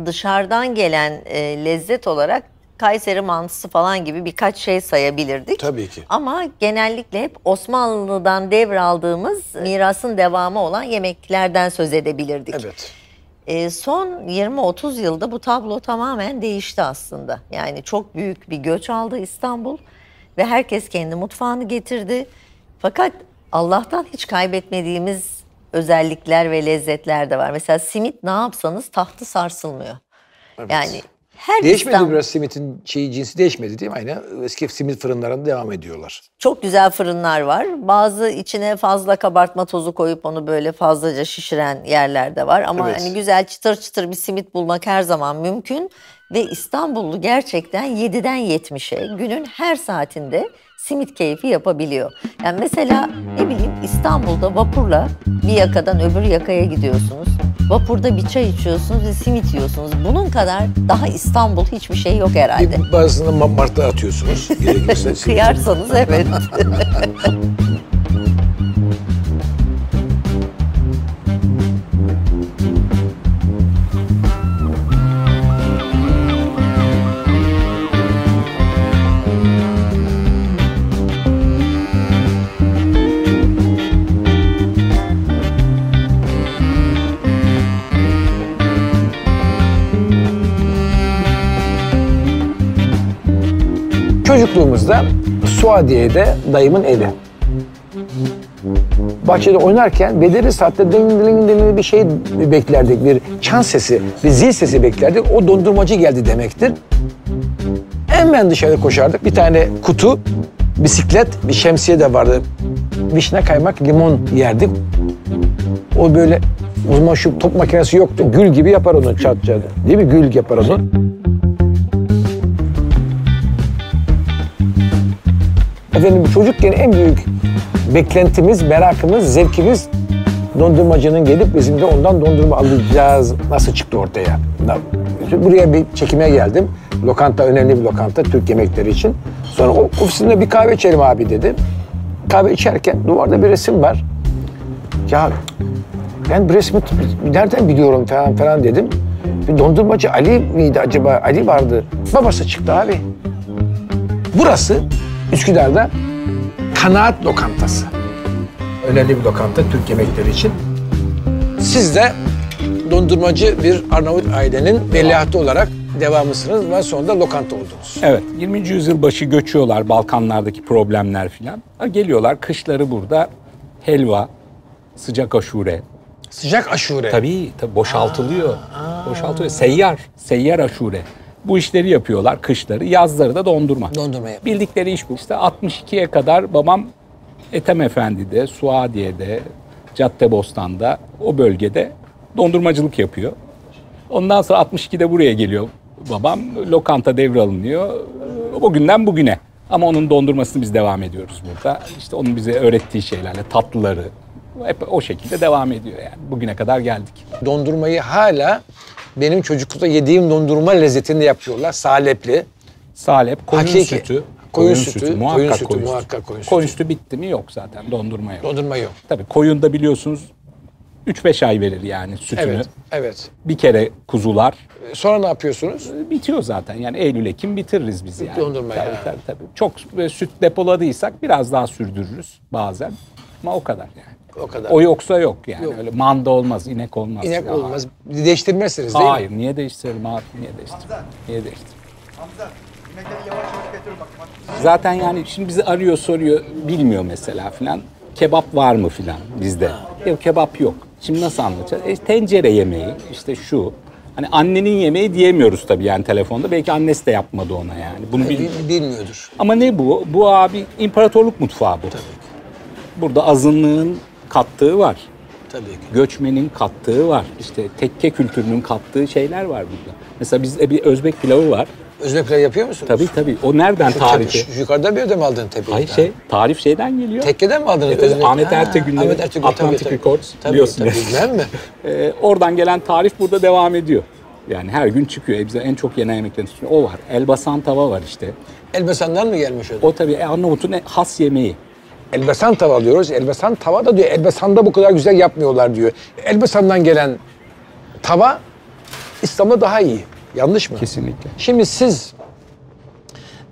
dışarıdan gelen lezzet olarak Kayseri mantısı falan gibi birkaç şey sayabilirdik. Tabii ki. Ama genellikle hep Osmanlı'dan devraldığımız mirasın devamı olan yemeklerden söz edebilirdik. Evet. Son 20-30 yılda bu tablo tamamen değişti aslında. Yani çok büyük bir göç aldı İstanbul ve herkes kendi mutfağını getirdi. Fakat Allah'tan hiç kaybetmediğimiz özellikler ve lezzetler de var. Mesela simit ne yapsanız tahtı sarsılmıyor. Evet. Yani her değişmedi biraz simitin cinsi değişmedi değil mi? Aynı eski simit fırınlarında devam ediyorlar. Çok güzel fırınlar var. Bazı içine fazla kabartma tozu koyup onu böyle fazlaca şişiren yerler de var. Ama hani güzel çıtır çıtır bir simit bulmak her zaman mümkün. Ve İstanbullu gerçekten 7'den 70'e günün her saatinde simit keyfi yapabiliyor. Yani mesela ne bileyim İstanbul'da vapurla bir yakadan öbür yakaya gidiyorsunuz. Vapurda bir çay içiyorsunuz ve simit yiyorsunuz. Bunun kadar daha İstanbul hiçbir şey yok herhalde. Bazısını martı atıyorsunuz. Kıyarsanız evet. Çocukluğumuzda Suadiye'de dayımın evi. Bahçede oynarken belirli saatte ding bir şey beklerdik. Bir çan sesi, bir zil sesi beklerdik. O dondurmacı geldi demektir. Hemen dışarı koşardık. Bir tane kutu, bisiklet, bir şemsiye de vardı. Vişne, kaymak, limon yerdik. O böyle o zaman şu top makinesi yoktu. Gül gibi yapar onu çat. Değil mi? Gül yapar onu. Efendim çocukken en büyük beklentimiz, merakımız, zevkimiz dondurmacının gelip bizim de ondan dondurma alacağız. Nasıl çıktı ortaya? Buraya bir çekime geldim. Lokanta, önemli bir lokanta Türk yemekleri için. Sonra ofisinde bir kahve içelim abi dedi. Kahve içerken duvarda bir resim var. Ya ben bu resmi nereden biliyorum falan dedim. Bir dondurmacı Ali miydi acaba? Ali vardı. Babası çıktı abi. Burası Üsküdar'da Kanaat Lokantası. Önemli bir lokanta Türk yemekleri için. Siz de dondurmacı bir Arnavut ailenin veliahtı olarak devamısınız ve sonunda lokanta oldunuz. Evet, 20. yüzyıl başı göçüyorlar, Balkanlardaki problemler filan. Geliyorlar, kışları burada helva, sıcak aşure. Sıcak aşure. Tabii boşaltılıyor. Boşaltılıyor. Seyyar aşure. Bu işleri yapıyorlar kışları, yazları da dondurma. Dondurma yapıyor. Bildikleri iş bu. İşte 62'ye kadar babam Ethem Efendi'de, Suadiye'de, Caddebostan'da, o bölgede dondurmacılık yapıyor. Ondan sonra 62'de buraya geliyor babam. Lokanta devralınıyor. O günden bugüne. Ama onun dondurmasını biz devam ediyoruz burada. İşte onun bize öğrettiği şeylerle, tatlıları hep o şekilde devam ediyor yani. Bugüne kadar geldik. Dondurmayı hala benim çocuklukta yediğim dondurma lezzetini yapıyorlar. Salepli. Salep, koyun sütü. Koyun sütü, muhakkak koyun sütü. Koyun sütü bitti mi yok zaten, dondurma yok. Dondurma yok. Tabii koyunda biliyorsunuz 3-5 ay verir yani sütünü. Evet. Bir kere kuzular. Sonra ne yapıyorsunuz? Bitiyor zaten yani Eylül-Ekim bitiririz biz yani. Dondurma ya. Tabii. Çok süt depoladıysak biraz daha sürdürürüz bazen. Ama o kadar yani. O kadar. O yoksa yok yani. Yok. Öyle manda olmaz, inek olmaz. İnek olmaz. Değiştirmezsiniz değil mi? Hayır, niye değiştirelim abi? Niye değiştirelim? Zaten yani şimdi bizi arıyor, soruyor, bilmiyor mesela filan. Kebap var mı filan bizde? Yok, kebap yok. Şimdi nasıl anlatacağız? Tencere yemeği, işte şu. Hani annenin yemeği diyemiyoruz tabii yani telefonda. Belki annesi de yapmadı ona yani. Bunu bilmiyordur. Ama ne bu? Bu abi imparatorluk mutfağı bu. Tabii ki. Burada azınlığın kattığı var. Tabii ki. Göçmenin kattığı var. İşte tekke kültürünün kattığı şeyler var burada. Mesela bizde bir Özbek pilavı var. Özbek pilavı yapıyor musunuz? Tabii. O nereden tarifi? Şu yukarıda bir yerde mi aldın tepeyi? Hayır tarif şeyden geliyor. Tekkeden mi aldınız? Ahmet Ertegün'ün Atlantic Records biliyorsunuz. Bilmem mi? Oradan gelen tarif burada devam ediyor. Yani her gün çıkıyor. Bize en çok yenen yemeklerin üstünde o var. Elbasan tava var işte. Elbasan'dan mı gelmiş o? O tabii Arnavut'un has yemeği. Elbasan tava diyoruz. Elbasan tava da diyor. Elbasan'da bu kadar güzel yapmıyorlar diyor. Elbasan'dan gelen tava İslam'da daha iyi. Yanlış mı? Kesinlikle. Şimdi siz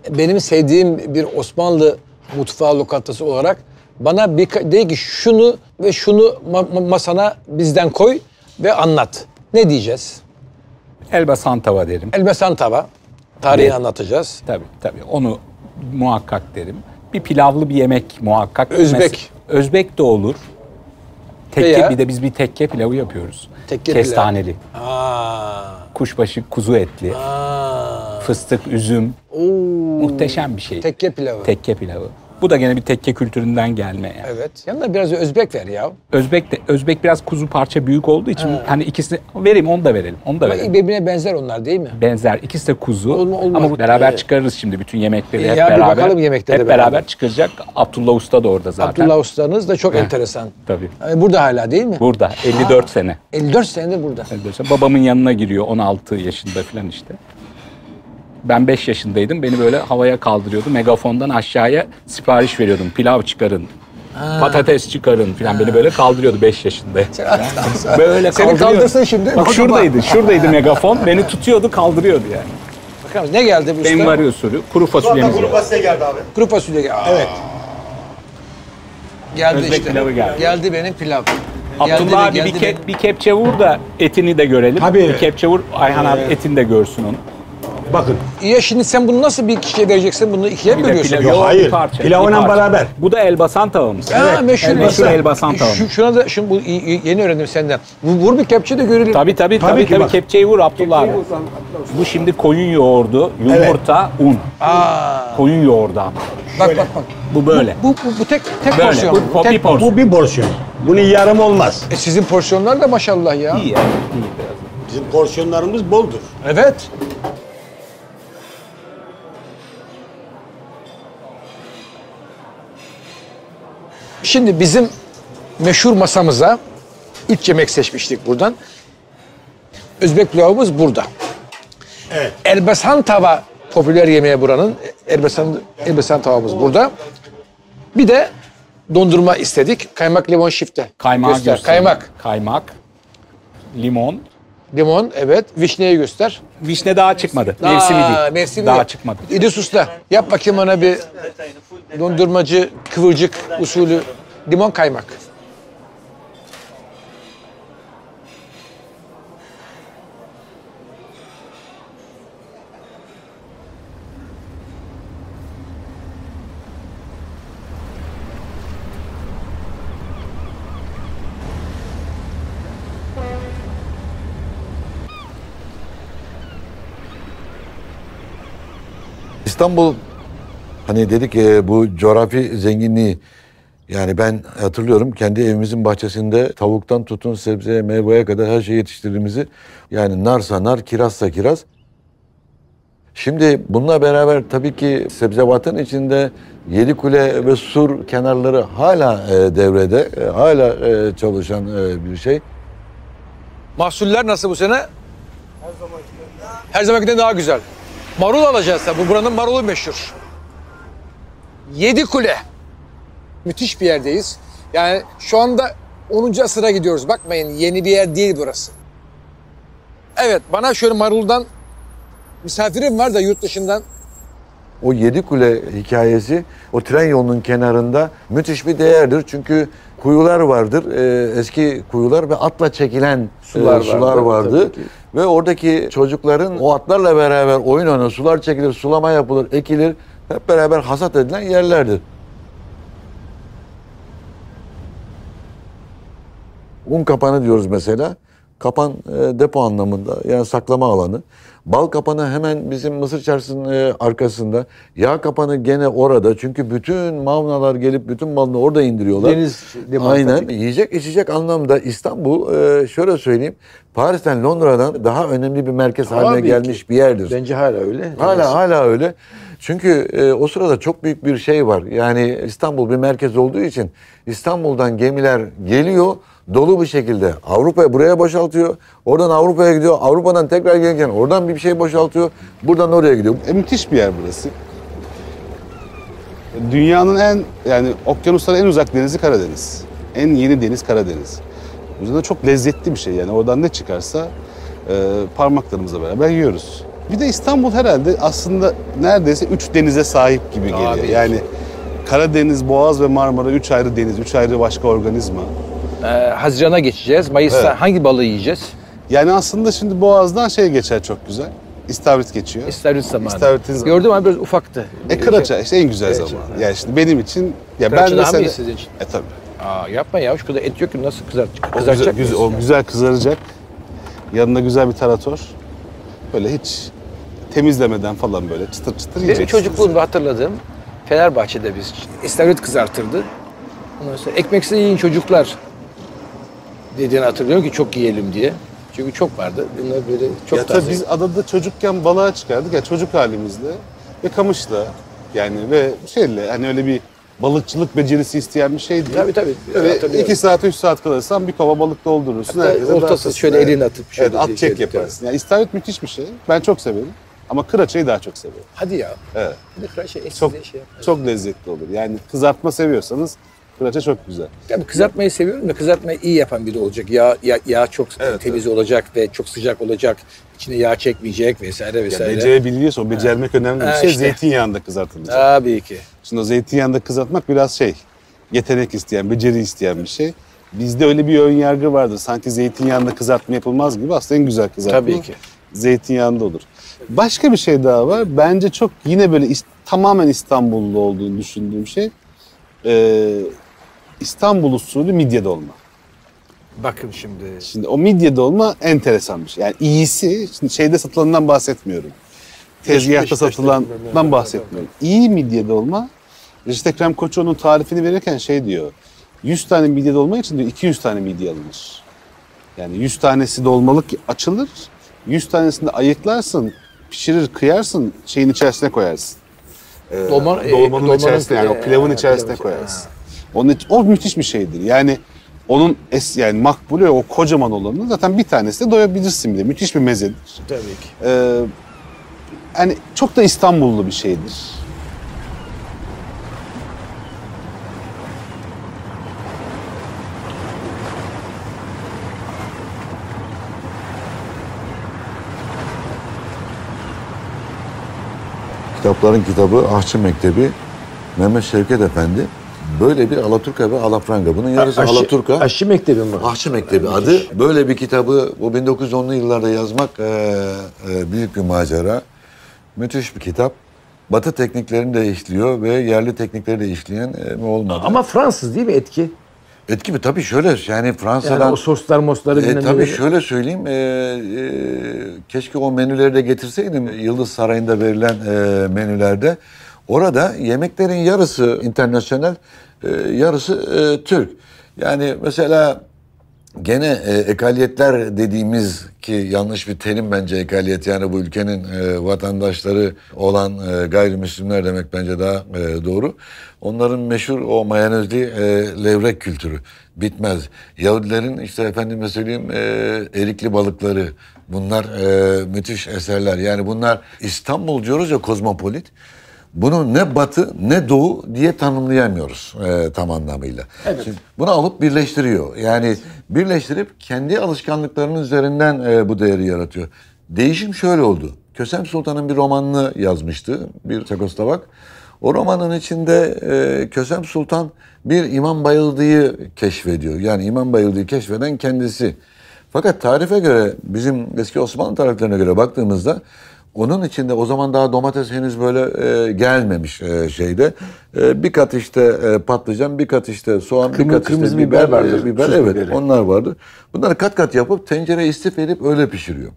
benim sevdiğim bir Osmanlı mutfağı lokantası olarak bana de ki şunu ve şunu masana bizden koy ve anlat. Ne diyeceğiz? Elbasan tava derim. Elbasan tava. Tarihini anlatacağız. Tabii. Onu muhakkak derim. Bir pilavlı bir yemek muhakkak. Özbek. Özbek de olur. Bir de biz bir tekke pilavı yapıyoruz. Kestaneli. Kuşbaşı kuzu etli. Fıstık, üzüm. Muhteşem bir şey. Tekke pilavı. Tekke pilavı. Bu da gene bir tekke kültüründen gelme yani. Evet. Yanına biraz Özbek ver ya. Özbek biraz kuzu parça büyük olduğu için hani ikisini vereyim, onu da verelim. Birbirine benzer onlar değil mi? Benzer. İkisi de kuzu. Olmaz. Ama beraber çıkarırız şimdi bütün yemekleri hep ya beraber. Bir bakalım yemekleri hep beraber çıkaracak. Abdullah Usta da orada zaten. Abdullah Usta'nız da çok enteresan. Tabii. Burada hala değil mi? Burada. 54 sene. 54 senedir burada. 54 sene. Babamın yanına giriyor 16 yaşında falan işte. Ben 5 yaşındaydım. Beni böyle havaya kaldırıyordu. Megafondan aşağıya sipariş veriyordum. Pilav çıkarın. Patates çıkarın falan. Beni böyle kaldırıyordu 5 yaşında. Böyle seni kaldırsın şimdi. Bak şuradaydı megafon. Beni tutuyordu, kaldırıyordu yani. Bakalım ne geldi bu usta? Benvari usulü. Kuru fasulyemiz var. Kuru fasulye geldi abi. Kuru fasulye geldi. Evet. Geldi Özbek işte. pilavı geldi. Geldi benim pilav. Abdullah abi bir kepçe vur da etini de görelim. Tabii. Bir kepçe vur, Ayhan abi etini de görsün onu. Bakın. Ya şimdi sen bunu nasıl bir kişiye vereceksin? Bunu ikiye mi bölüyorsun? Yok, hayır. Pilavla beraber. Bu da elbasan tavamız. Evet. Meşhur elbasan tavamız. Şuna da şimdi bu yeni öğrendim senden. Vur bir kepçe de görelim. Tabii kepçeyi vur Abdullah abi. Bu şimdi koyun yoğurdu, yumurta, un. Koyun yoğurdu abi. Bak. Bu böyle. Bu tek böyle. porsiyon. Bir porsiyon. Bu bir porsiyon. Bunun yarım olmaz. Sizin porsiyonlar da maşallah ya. İyi ya. Bizim porsiyonlarımız boldur. Evet. Şimdi bizim meşhur masamıza 3 yemek seçmiştik buradan. Özbek pilavımız burada. Evet. Elbasan tava popüler yemeği buranın. Elbasan tavamız burada. Bir de dondurma istedik. Kaymak limon şifte. Kaymak. Kaymak. Kaymak, limon, Limon, evet. Vişneyi göster. Vişne daha çıkmadı. Mevsimi değil. Mevsimi daha değil. çıkmadı. İdris Usta, yap bakayım bana bir dondurmacı kıvırcık usulü limon kaymak. İstanbul, hani dedik bu coğrafi zenginliği, yani ben hatırlıyorum kendi evimizin bahçesinde tavuktan tutun sebzeye, meyveye kadar her şeyi yetiştirdiğimizi, yani narsa nar, kirazsa kiraz. Şimdi bununla beraber tabii ki sebzevatın içinde Yedikule ve Sur kenarları hala devrede, hala çalışan bir şey. Mahsuller nasıl bu sene? Her zamankinden daha güzel. Marul alacağız tabii. Bu buranın marulu meşhur. Yedikule. Müthiş bir yerdeyiz. Yani şu anda 10. asıra gidiyoruz. Bakmayın, yeni bir yer değil burası. Evet, bana şöyle maruldan misafirim var da yurt dışından. O Yedikule hikayesi o tren yolunun kenarında müthiş bir değerdir. Çünkü kuyular vardır, eski kuyular ve atla çekilen sular vardı. Ve oradaki çocukların o atlarla beraber oyun oynanır, sular çekilir, sulama yapılır, ekilir. Hep beraber hasat edilen yerlerdir. Un kapanı diyoruz mesela. Kapan depo anlamında, yani saklama alanı. Bal kapanı hemen bizim Mısır Çarşısı'nın arkasında. Yağ kapanı gene orada. Çünkü bütün mavnalar gelip bütün malını orada indiriyorlar. Deniz limanı. Aynen. Yiyecek içecek anlamda İstanbul, şöyle söyleyeyim, Paris'ten, Londra'dan daha önemli bir merkez haline gelmiş bir yerdir. Bence hala öyle. Hala öyle. Çünkü o sırada çok büyük bir şey var. Yani İstanbul bir merkez olduğu için İstanbul'dan gemiler geliyor, dolu bir şekilde Avrupa'ya, buraya boşaltıyor. Oradan Avrupa'ya gidiyor. Avrupa'dan tekrar gelirken oradan bir şey boşaltıyor. Buradan oraya gidiyor. Müthiş bir yer burası. Dünyanın yani okyanuslara en uzak denizi Karadeniz. En yeni deniz Karadeniz. O yüzden çok lezzetli bir şey yani. Oradan ne çıkarsa parmaklarımızla beraber yiyoruz. Bir de İstanbul herhalde aslında neredeyse 3 denize sahip gibi geliyor. Yani Karadeniz, Boğaz ve Marmara 3 ayrı deniz, 3 ayrı başka organizma. Haziran'a geçeceğiz. Mayıs'ta hangi balığı yiyeceğiz? Yani aslında şimdi Boğaz'dan şey geçer çok güzel. İstavrit geçiyor. İstavrit zamanı. İstavrit'in Gördüm ama biraz ufaktı. Kıraça işte en güzel zaman. Yani şimdi benim için ya Kıraça ben daha mı mesela iyi sizin için? Tabii. Yapma ya, şu kadar et yok ki nasıl kızartacak mıyız? O güzel kızaracak. Yanına güzel bir tarator. Böyle hiç temizlemeden falan böyle çıtır çıtır yiyeceksiniz. Benim çocukluğumda hatırladığım Fenerbahçe'de biz istavrit kızartırdı. Ondan sonra ekmeksiz yiyin çocuklar dediğini hatırlıyorum ki çok yiyelim diye. Çünkü çok vardı. Bunlar böyle çok taze. Tabii biz adada çocukken balığa çıkardık ya çocuk halimizle ve kamışla yani ve şeyle hani öyle bir balıkçılık becerisi isteyen bir şey değil. Tabii. Ve 2 saat 3 saat kalırsan bir kova balık doldurursun. Ortasız şöyle elini atıp şöyle at çek yaparsın. Yani istavrit müthiş bir şey. Ben çok severim. Ama kıraçayı daha çok severim. Hadi ya. Evet. Bir de kıraça çok lezzetli olur. Yani kızartma seviyorsanız kıraça çok güzel. Tabii kızartmayı seviyorum da kızartmayı iyi yapan biri olacak. Yağ çok temiz olacak ve çok sıcak olacak. İçine yağ çekmeyecek vesaire. Ya becerebiliyorsa o becermek önemli bir şey. İşte. Zeytinyağında kızartılacak. Tabii ki. Şimdi o zeytinyağında kızartmak biraz yetenek isteyen, beceri isteyen bir şey. Bizde öyle bir ön yargı vardır. Sanki zeytinyağında kızartma yapılmaz gibi. Aslında en güzel kızartma tabii ki zeytinyağında olur. Başka bir şey daha var. Bence çok yine böyle tamamen İstanbullu olduğunu düşündüğüm şey İstanbul usulü midye dolma. Bakın şimdi o midye dolma enteresan bir şey. Yani iyisi, şimdi şeyde satılanından bahsetmiyorum. Tezgahta satılandan bahsetmiyorum. İyi midye dolma, Reşit Ekrem Koçoğlu'nun tarifini verirken diyor. 100 tane midye dolma için diyor 200 tane midye alınır. Yani 100 tanesi dolmalık açılır. 100 tanesini de ayıklarsın, pişirir, kıyarsın, şeyin içerisine koyarsın. Dolmanın içerisine, yani o pilavın içerisine koyarsın. O müthiş bir şeydir. Yani onun yani makbulü o kocaman olanı zaten bir tanesi de doyabilirsin bile. Müthiş bir mezedir. Tabii ki. Yani çok da İstanbullu bir şeydir. kitapların kitabı Ahçı Mektebi, Mehmet Şevket Efendi. Böyle bir Alaturka ve Alafranga. Bunun yarısı Alaturka. Aşçı Mektebi mi? Ahçı Mektebi adı. Böyle bir kitabı bu 1910'lu yıllarda yazmak büyük bir macera. Müthiş bir kitap. Batı tekniklerini de işliyor ve yerli teknikleri de işleyen olmadı. Ama Fransız değil mi etki? Etki mi? Tabii şöyle yani Fransa'dan... Yani o soslar mosları... tabii şöyle söyleyeyim. Keşke o menüleri de getirseydim. Yıldız Sarayı'nda verilen menülerde. Orada yemeklerin yarısı internasyonel, yarısı Türk. Yani mesela gene ekaliyetler dediğimiz ki yanlış bir terim bence ekaliyet. Yani bu ülkenin vatandaşları olan gayrimüslimler demek bence daha doğru. Onların meşhur o mayonezli levrek kültürü bitmez. Yahudilerin işte efendime söyleyeyim erikli balıkları bunlar müthiş eserler. Yani bunlar İstanbul diyoruz ya kozmopolit. Bunu ne batı ne doğu diye tanımlayamıyoruz tam anlamıyla. Evet. Şimdi bunu alıp birleştiriyor. Yani birleştirip kendi alışkanlıklarının üzerinden bu değeri yaratıyor. Değişim şöyle oldu. Kösem Sultan'ın bir romanını yazmıştı bir Çekoslovak. O romanın içinde Kösem Sultan bir İmam Bayıldı'yı keşfediyor. Yani İmam Bayıldı'yı keşfeden kendisi. Fakat tarife göre bizim eski Osmanlı tarihlerine göre baktığımızda onun içinde o zaman daha domates henüz böyle gelmemiş şeyde. Bir kat işte patlıcan, bir kat işte soğan, bir kat kırmızı işte biber vardır. Biber, evet biberi. Onlar vardır. Bunları kat kat yapıp tencereye istif edip öyle pişiriyor.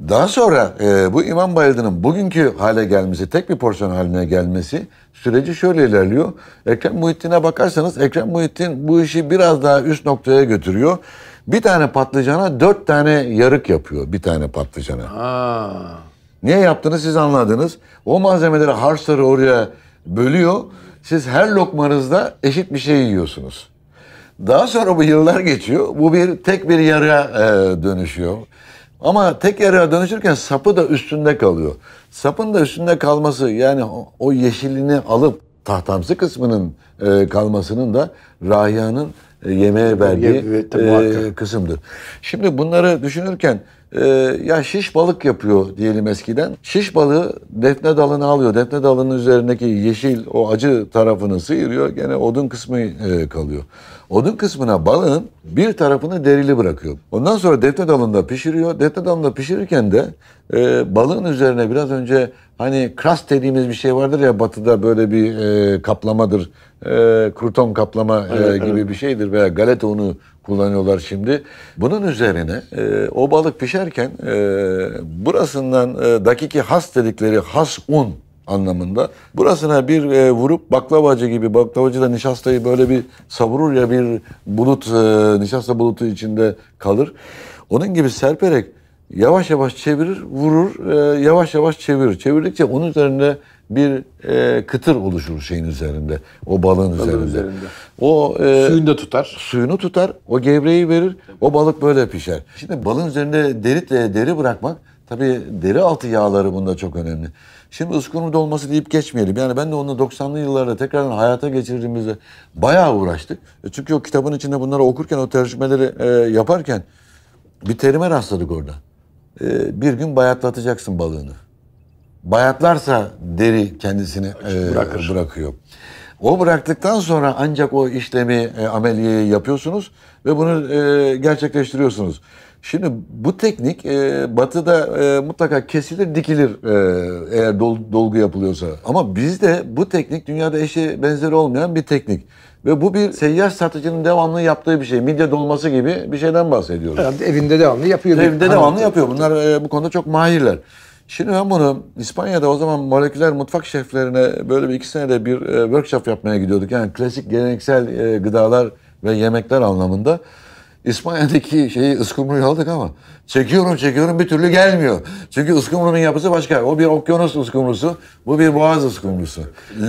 Daha sonra bu İmam Bayıldı'nın bugünkü hale gelmesi, tek bir porsiyon haline gelmesi süreci şöyle ilerliyor. Ekrem Muhittin'e bakarsanız Ekrem Muhittin bu işi biraz daha üst noktaya götürüyor. Bir tane patlıcana 4 tane yarık yapıyor bir tane patlıcana. Niye yaptığını siz anladınız. O malzemeleri, harçları oraya bölüyor. Siz her lokmanızda eşit bir şey yiyorsunuz. Daha sonra bu yıllar geçiyor. Bu tek bir yarığa dönüşüyor. Ama tek yarığa dönüşürken sapı da üstünde kalıyor. Sapın da üstünde kalması yani o yeşilini alıp tahtamsı kısmının kalmasının da Rahia'nın yemeğe verdiği kısımdır. Şimdi bunları düşünürken ya şiş balık yapıyor diyelim eskiden. Şiş balığı defne dalını alıyor. Defne dalının üzerindeki yeşil o acı tarafını sıyırıyor. Gene odun kısmı kalıyor. Odun kısmına balığın bir tarafını derili bırakıyor. Ondan sonra defne dalında pişiriyor. Defne dalında pişirirken de balığın üzerine biraz önce hani crust dediğimiz bir şey vardır ya batıda böyle bir kaplamadır. Kruton kaplama gibi bir şeydir veya galeta unu kullanıyorlar şimdi. Bunun üzerine o balık pişerken burasından dakiki has dedikleri has un anlamında burasına bir vurup baklavacı gibi baklavacı da nişastayı böyle bir savurur ya bir bulut nişasta bulutu içinde kalır. Onun gibi serperek yavaş yavaş çevirir, vurur, yavaş yavaş çevirir. Çevirdikçe onun üzerinde bir kıtır oluşur şeyin üzerinde. O balığın üzerinde. O suyunu da tutar. Suyunu tutar. O gevreği verir. O balık böyle pişer. Şimdi balığın üzerinde deri bırakmak tabii deri altı yağları bunda çok önemli. Şimdi ıskurmu dolması deyip geçmeyelim. Yani ben de onu 90'lı yıllarda tekrar hayata geçirdiğimizde bayağı uğraştık. Çünkü o kitabın içinde bunları okurken o tercümeleri yaparken bir terime rastladık orada. Bir gün bayatlatacaksın balığını. Bayatlarsa deri kendisini bırakıyor. O bıraktıktan sonra ancak o işlemi, ameliyeyi yapıyorsunuz ve bunu gerçekleştiriyorsunuz. Şimdi bu teknik batıda mutlaka kesilir, dikilir eğer dolgu yapılıyorsa. Ama bizde bu teknik dünyada eşi benzeri olmayan bir teknik. Ve bu bir seyyar satıcının devamlı yaptığı bir şey. Midye dolması gibi bir şeyden bahsediyoruz. Herhalde evinde devamlı yapıyor. Evinde devamlı yapıyor. Bunlar bu konuda çok mahirler. Şimdi ben bunu İspanya'da o zaman moleküler mutfak şeflerine böyle bir 2 senede bir workshop yapmaya gidiyorduk. Yani klasik geleneksel gıdalar ve yemekler anlamında. İspanya'daki ıskumruyu aldık ama çekiyorum bir türlü gelmiyor. Çünkü ıskumrunun yapısı başka. O bir okyanus ıskumrusu, bu bir boğaz ıskumrusu.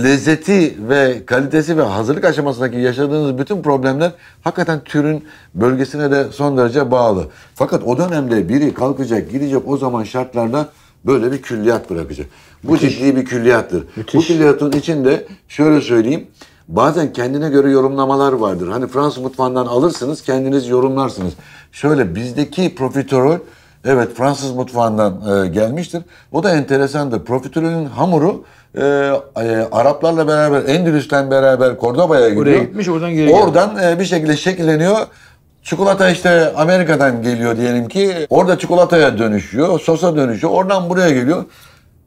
Lezzeti ve kalitesi ve hazırlık aşamasındaki yaşadığınız bütün problemler hakikaten türün bölgesine de son derece bağlı. Fakat o dönemde biri kalkacak, gidecek o zaman şartlarda böyle bir külliyat bırakacak. Bu ciddi bir külliyattır. Bu külliyatın içinde şöyle söyleyeyim, bazen kendine göre yorumlamalar vardır. Hani Fransız mutfağından alırsınız, kendiniz yorumlarsınız. Şöyle bizdeki profiterol Evet, Fransız mutfağından gelmiştir. O da enteresandır. Profiterolün hamuru Araplarla beraber, Endülüs'ten beraber Kordoba'ya gidiyor. Oraya gitmiş, oradan geri geliyor. Oradan bir şekilde şekilleniyor. Çikolata işte Amerika'dan geliyor diyelim ki. Orada çikolataya dönüşüyor, sosa dönüşüyor. Oradan buraya geliyor.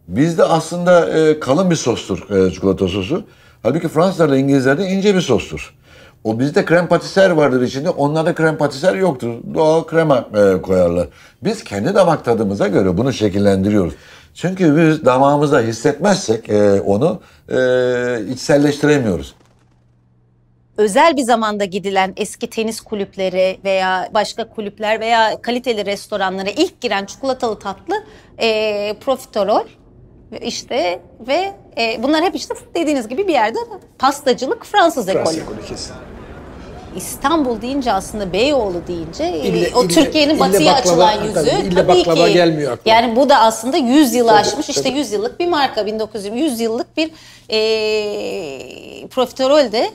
Bizde aslında kalın bir sostur çikolata sosu. Halbuki Fransızlarla İngilizlerde ince bir sostur. O bizde krem patiser vardır içinde. Onlarda krem patiser yoktur. Doğal krema koyarlar. Biz kendi damak tadımıza göre bunu şekillendiriyoruz. Çünkü biz damağımızda hissetmezsek onu içselleştiremiyoruz. Özel bir zamanda gidilen eski tenis kulüpleri veya başka kulüpler veya kaliteli restoranlara ilk giren çikolatalı tatlı profiterol işte ve bunlar hep işte dediğiniz gibi bir yerde pastacılık Fransız ekolü. İstanbul deyince aslında Beyoğlu deyince o Türkiye'nin batıya açılan yüzü ille baklava ki. Gelmiyor aklıma. Yani bu da aslında 100 yılı aşmış işte 100 yıllık bir marka 100 yıllık bir profiterol de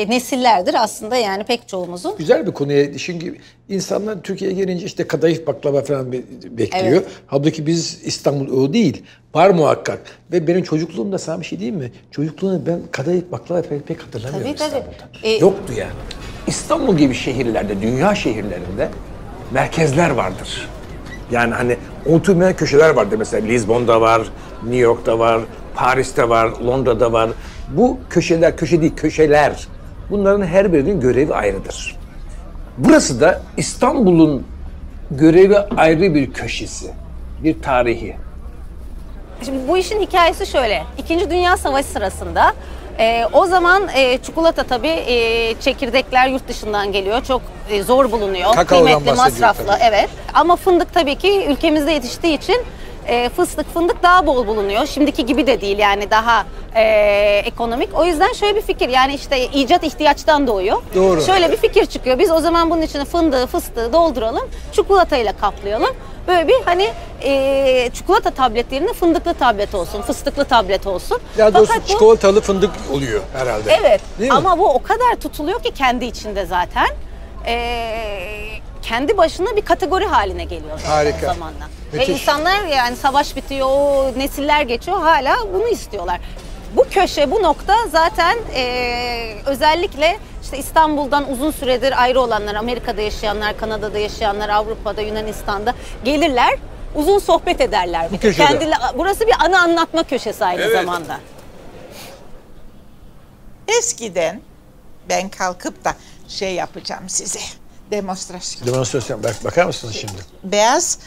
nesillerdir aslında yani pek çoğumuzun. Güzel bir konuya. Çünkü insanlar Türkiye'ye gelince işte kadayıf baklava falan bekliyor. Evet. Halbuki biz İstanbul o değil. Var muhakkak. Ve benim çocukluğumda sana bir şey diyeyim mi? Çocukluğumda ben kadayıf baklava pek hatırlamıyorum İstanbul'da. Yoktu yani. İstanbul gibi şehirlerde, dünya şehirlerinde merkezler vardır. Yani hani oturmayan köşeler vardır. Mesela Lizbon'da var, New York'ta var, Paris'te var, Londra'da var. Bu köşeler, köşe değil, köşeler. Bunların her birinin görevi ayrıdır. Burası da İstanbul'un görevi ayrı bir köşesi, bir tarihi. Şimdi bu işin hikayesi şöyle. İkinci Dünya Savaşı sırasında o zaman çikolata tabii çekirdekler yurt dışından geliyor. Çok zor bulunuyor. Kakao'dan kıymetli, masraflı. tabii. Evet. Ama fındık tabii ki ülkemizde yetiştiği için fındık daha bol bulunuyor. Şimdiki gibi de değil yani daha ekonomik. O yüzden şöyle bir fikir yani işte icat ihtiyaçtan doğuyor. Doğru. Şöyle bir fikir çıkıyor. Biz o zaman bunun içine fındığı, fıstığı dolduralım. Çikolatayla kaplayalım. Böyle bir hani çikolata tablet yerine fındıklı tablet olsun, fıstıklı tablet olsun. Ya doğrusu çikolatalı fındık oluyor herhalde. Evet Değil mi? ama bu o kadar tutuluyor ki kendi içinde zaten. Kendi başına bir kategori haline geliyor Harika. zamanla. Müthiş. Ve insanlar yani savaş bitiyor, o nesiller geçiyor hala bunu istiyorlar. Bu köşe, bu nokta zaten özellikle işte İstanbul'dan uzun süredir ayrı olanlar, Amerika'da yaşayanlar, Kanada'da yaşayanlar, Avrupa'da, Yunanistan'da gelirler, uzun sohbet ederler. Burası bir anı anlatma köşesi aynı zamanda. Eskiden ben kalkıp da şey yapacağım size. Demonstrasyon. Demonstrasyon. Bakar mısınız şimdi? Beyaz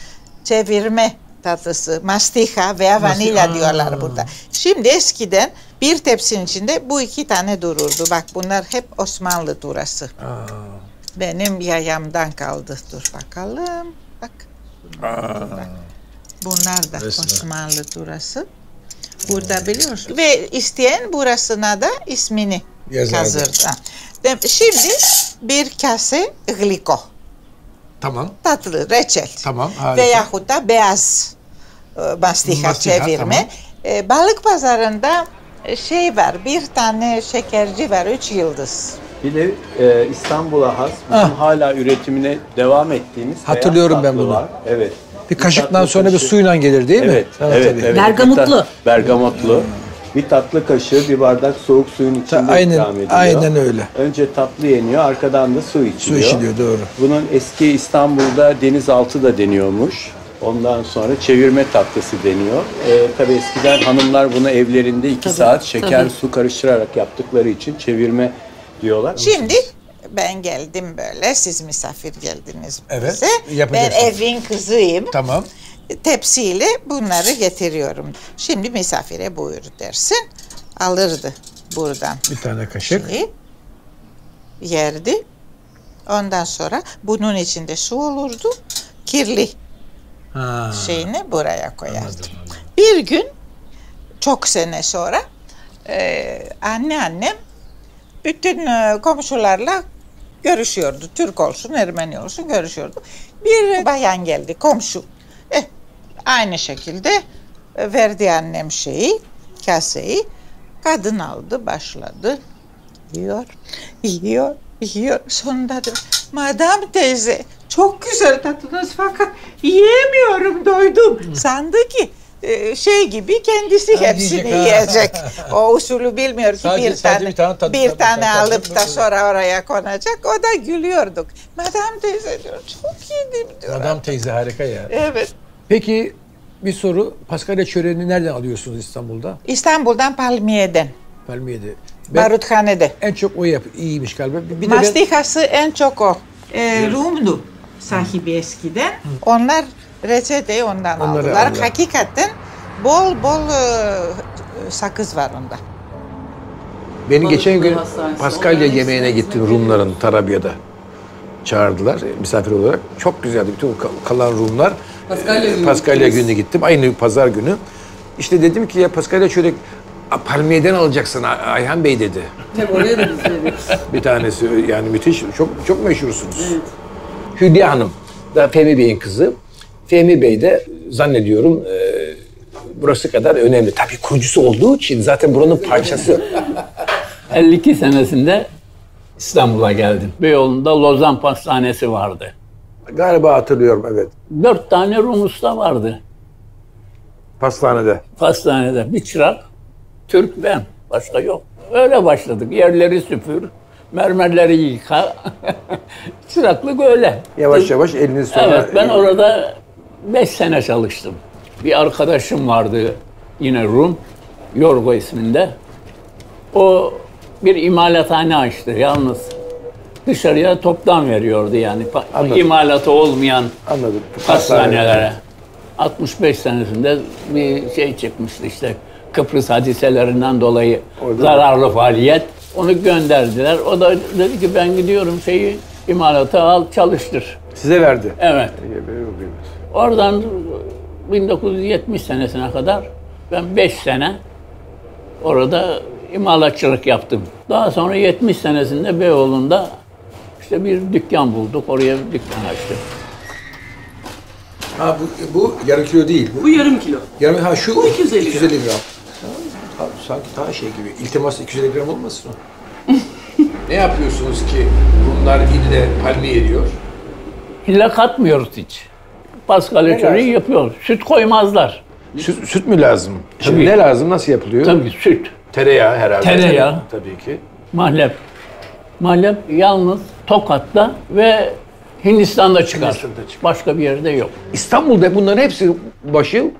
çevirme tatlısı, mastika veya vanilya diyorlar burada. Şimdi eskiden bir tepsinin içinde bu iki tane dururdu. Bak bunlar hep Osmanlı turası. Benim yayamdan kaldı. Dur bakalım. Bak. Bunlar da Osmanlı turası. Burada biliyorsun. Ve isteyen burasına da ismini yazır. Şimdi bir kase gliko. Tamam. Tatlı, reçel. Tamam, harika. Veyahut da beyaz mastika çevirme. Tamam. Balık pazarında şey var, bir tane şekerci var, 3 yıldız. Bir de İstanbul'a has, bizim hala üretimine devam ettiğimiz hatırlıyorum ben bunu. Var. Evet. Bir kaşıktan sonra bir suyla gelir değil mi? Evet. Bergamotlu. Bergamotlu. Bir tatlı kaşığı, bir bardak soğuk suyun içinde ikram ediliyor. Aynen öyle. Önce tatlı yeniyor, arkadan da su içiliyor. Su içiliyor, doğru. Bunun eski İstanbul'da denizaltı da deniyormuş. Ondan sonra çevirme tatlısı deniyor. Tabii eskiden hanımlar bunu evlerinde 2 saat şeker, su karıştırarak yaptıkları için çevirme diyorlar. Şimdi ben geldim böyle, siz misafir geldiniz bize. Evet, ben evin kızıyım. Tamam. Tepsiyle bunları getiriyorum. Şimdi misafire buyur dersin. Alırdı buradan. Bir tane kaşık. Yerdi. Ondan sonra bunun içinde su olurdu. Kirli şeyini buraya koyardı. Anladım. Bir gün çok sene sonra anneannem bütün komşularla görüşüyordu. Türk olsun, Ermeni olsun görüşüyordu. Bir bayan geldi, komşu. Aynı şekilde verdi annem kaseyi. Kadın aldı, başladı. Yiyor. Sonunda da, Madam teyze, Çok güzel tattınız fakat yiyemiyorum, doydum. Sandı ki şey gibi kendisi hepsini yiyecek. O usulü bilmiyor ki Sadece bir tane alıp da sonra oraya konacak. O da gülüyorduk. Madame teyze diyor, çok yedim diyor. Madame teyze harika ya. Evet. Peki bir soru, Paskalya çöreğini nereden alıyorsunuz İstanbul'da? İstanbul'dan Palmiye'den. Palmiye'de. Baruthane'de. En çok o iyiymiş galiba. Mastikası en çok o. Rum'du sahibi eskiden. Onlar reçeteyi ondan aldılar. Hakikaten bol sakız var onda. Beni geçen gün Paskalya yemeğine gittim Rumların Tarabya'da. Çağırdılar misafir olarak. Çok güzeldi bütün kalan Rumlar. Paskalya günü gittim. Aynı pazar günü. İşte dedim ki ya Paskalya çörek Palmiye'den alacaksın Ayhan Bey dedi. Tabii oraya da biz veriyoruz. Bir tanesi yani müthiş. Çok meşhursunuz. Evet. Hülya Hanım da Fehmi Bey'in kızı. Fehmi Bey de zannediyorum burası kadar önemli. Tabii kurucusu olduğu için zaten buranın parçası. 52 senesinde İstanbul'a geldim. Beyoğlu'nda Lozan Pastanesi vardı. Galiba hatırlıyorum, evet. 4 tane Rum usta vardı. Pastanede. Pastanede. Bir çırak, Türk, ben. Başka yok. Öyle başladık. Yerleri süpür, mermerleri yıka. Çıraklık öyle. Yavaş yavaş eliniz sonra... Evet, ben orada 5 sene çalıştım. Bir arkadaşım vardı yine Rum, Yorgo isminde. O bir imalathane açtı yalnız. Dışarıya toptan veriyordu yani. İmalatı olmayan pastanelere. 65 senesinde bir şey çıkmıştı işte. Kıbrıs hadiselerinden dolayı zararlı faaliyet. Onu gönderdiler. O da dedi ki ben gidiyorum imalatı al çalıştır. Size verdi. Evet. Oradan 1970 senesine kadar ben 5 sene orada imalatçılık yaptım. Daha sonra 70 senesinde Beyoğlu'nda işte bir dükkan bulduk. Oraya bir dükkan açtık. Ha bu yarım kilo değil. Bu yarım kilo. Şu bu 250 gram. Sanki daha şey gibi. İltimas 250 gram olmasın o? Ne yapıyorsunuz ki bunlar ille palmiye eriyor? İlle katmıyoruz hiç. Paskalya çöreği yapıyoruz. Süt koymazlar. Süt mü lazım? Şimdi ne lazım? Nasıl yapılıyor? Tabii süt. Tereyağı herhalde. Tereyağı. Tabii ki. Mahlep. Mahlep yalnız Tokat'ta ve Hindistan'da çıkar. Başka bir yerde yok. İstanbul'da bunların hepsi başı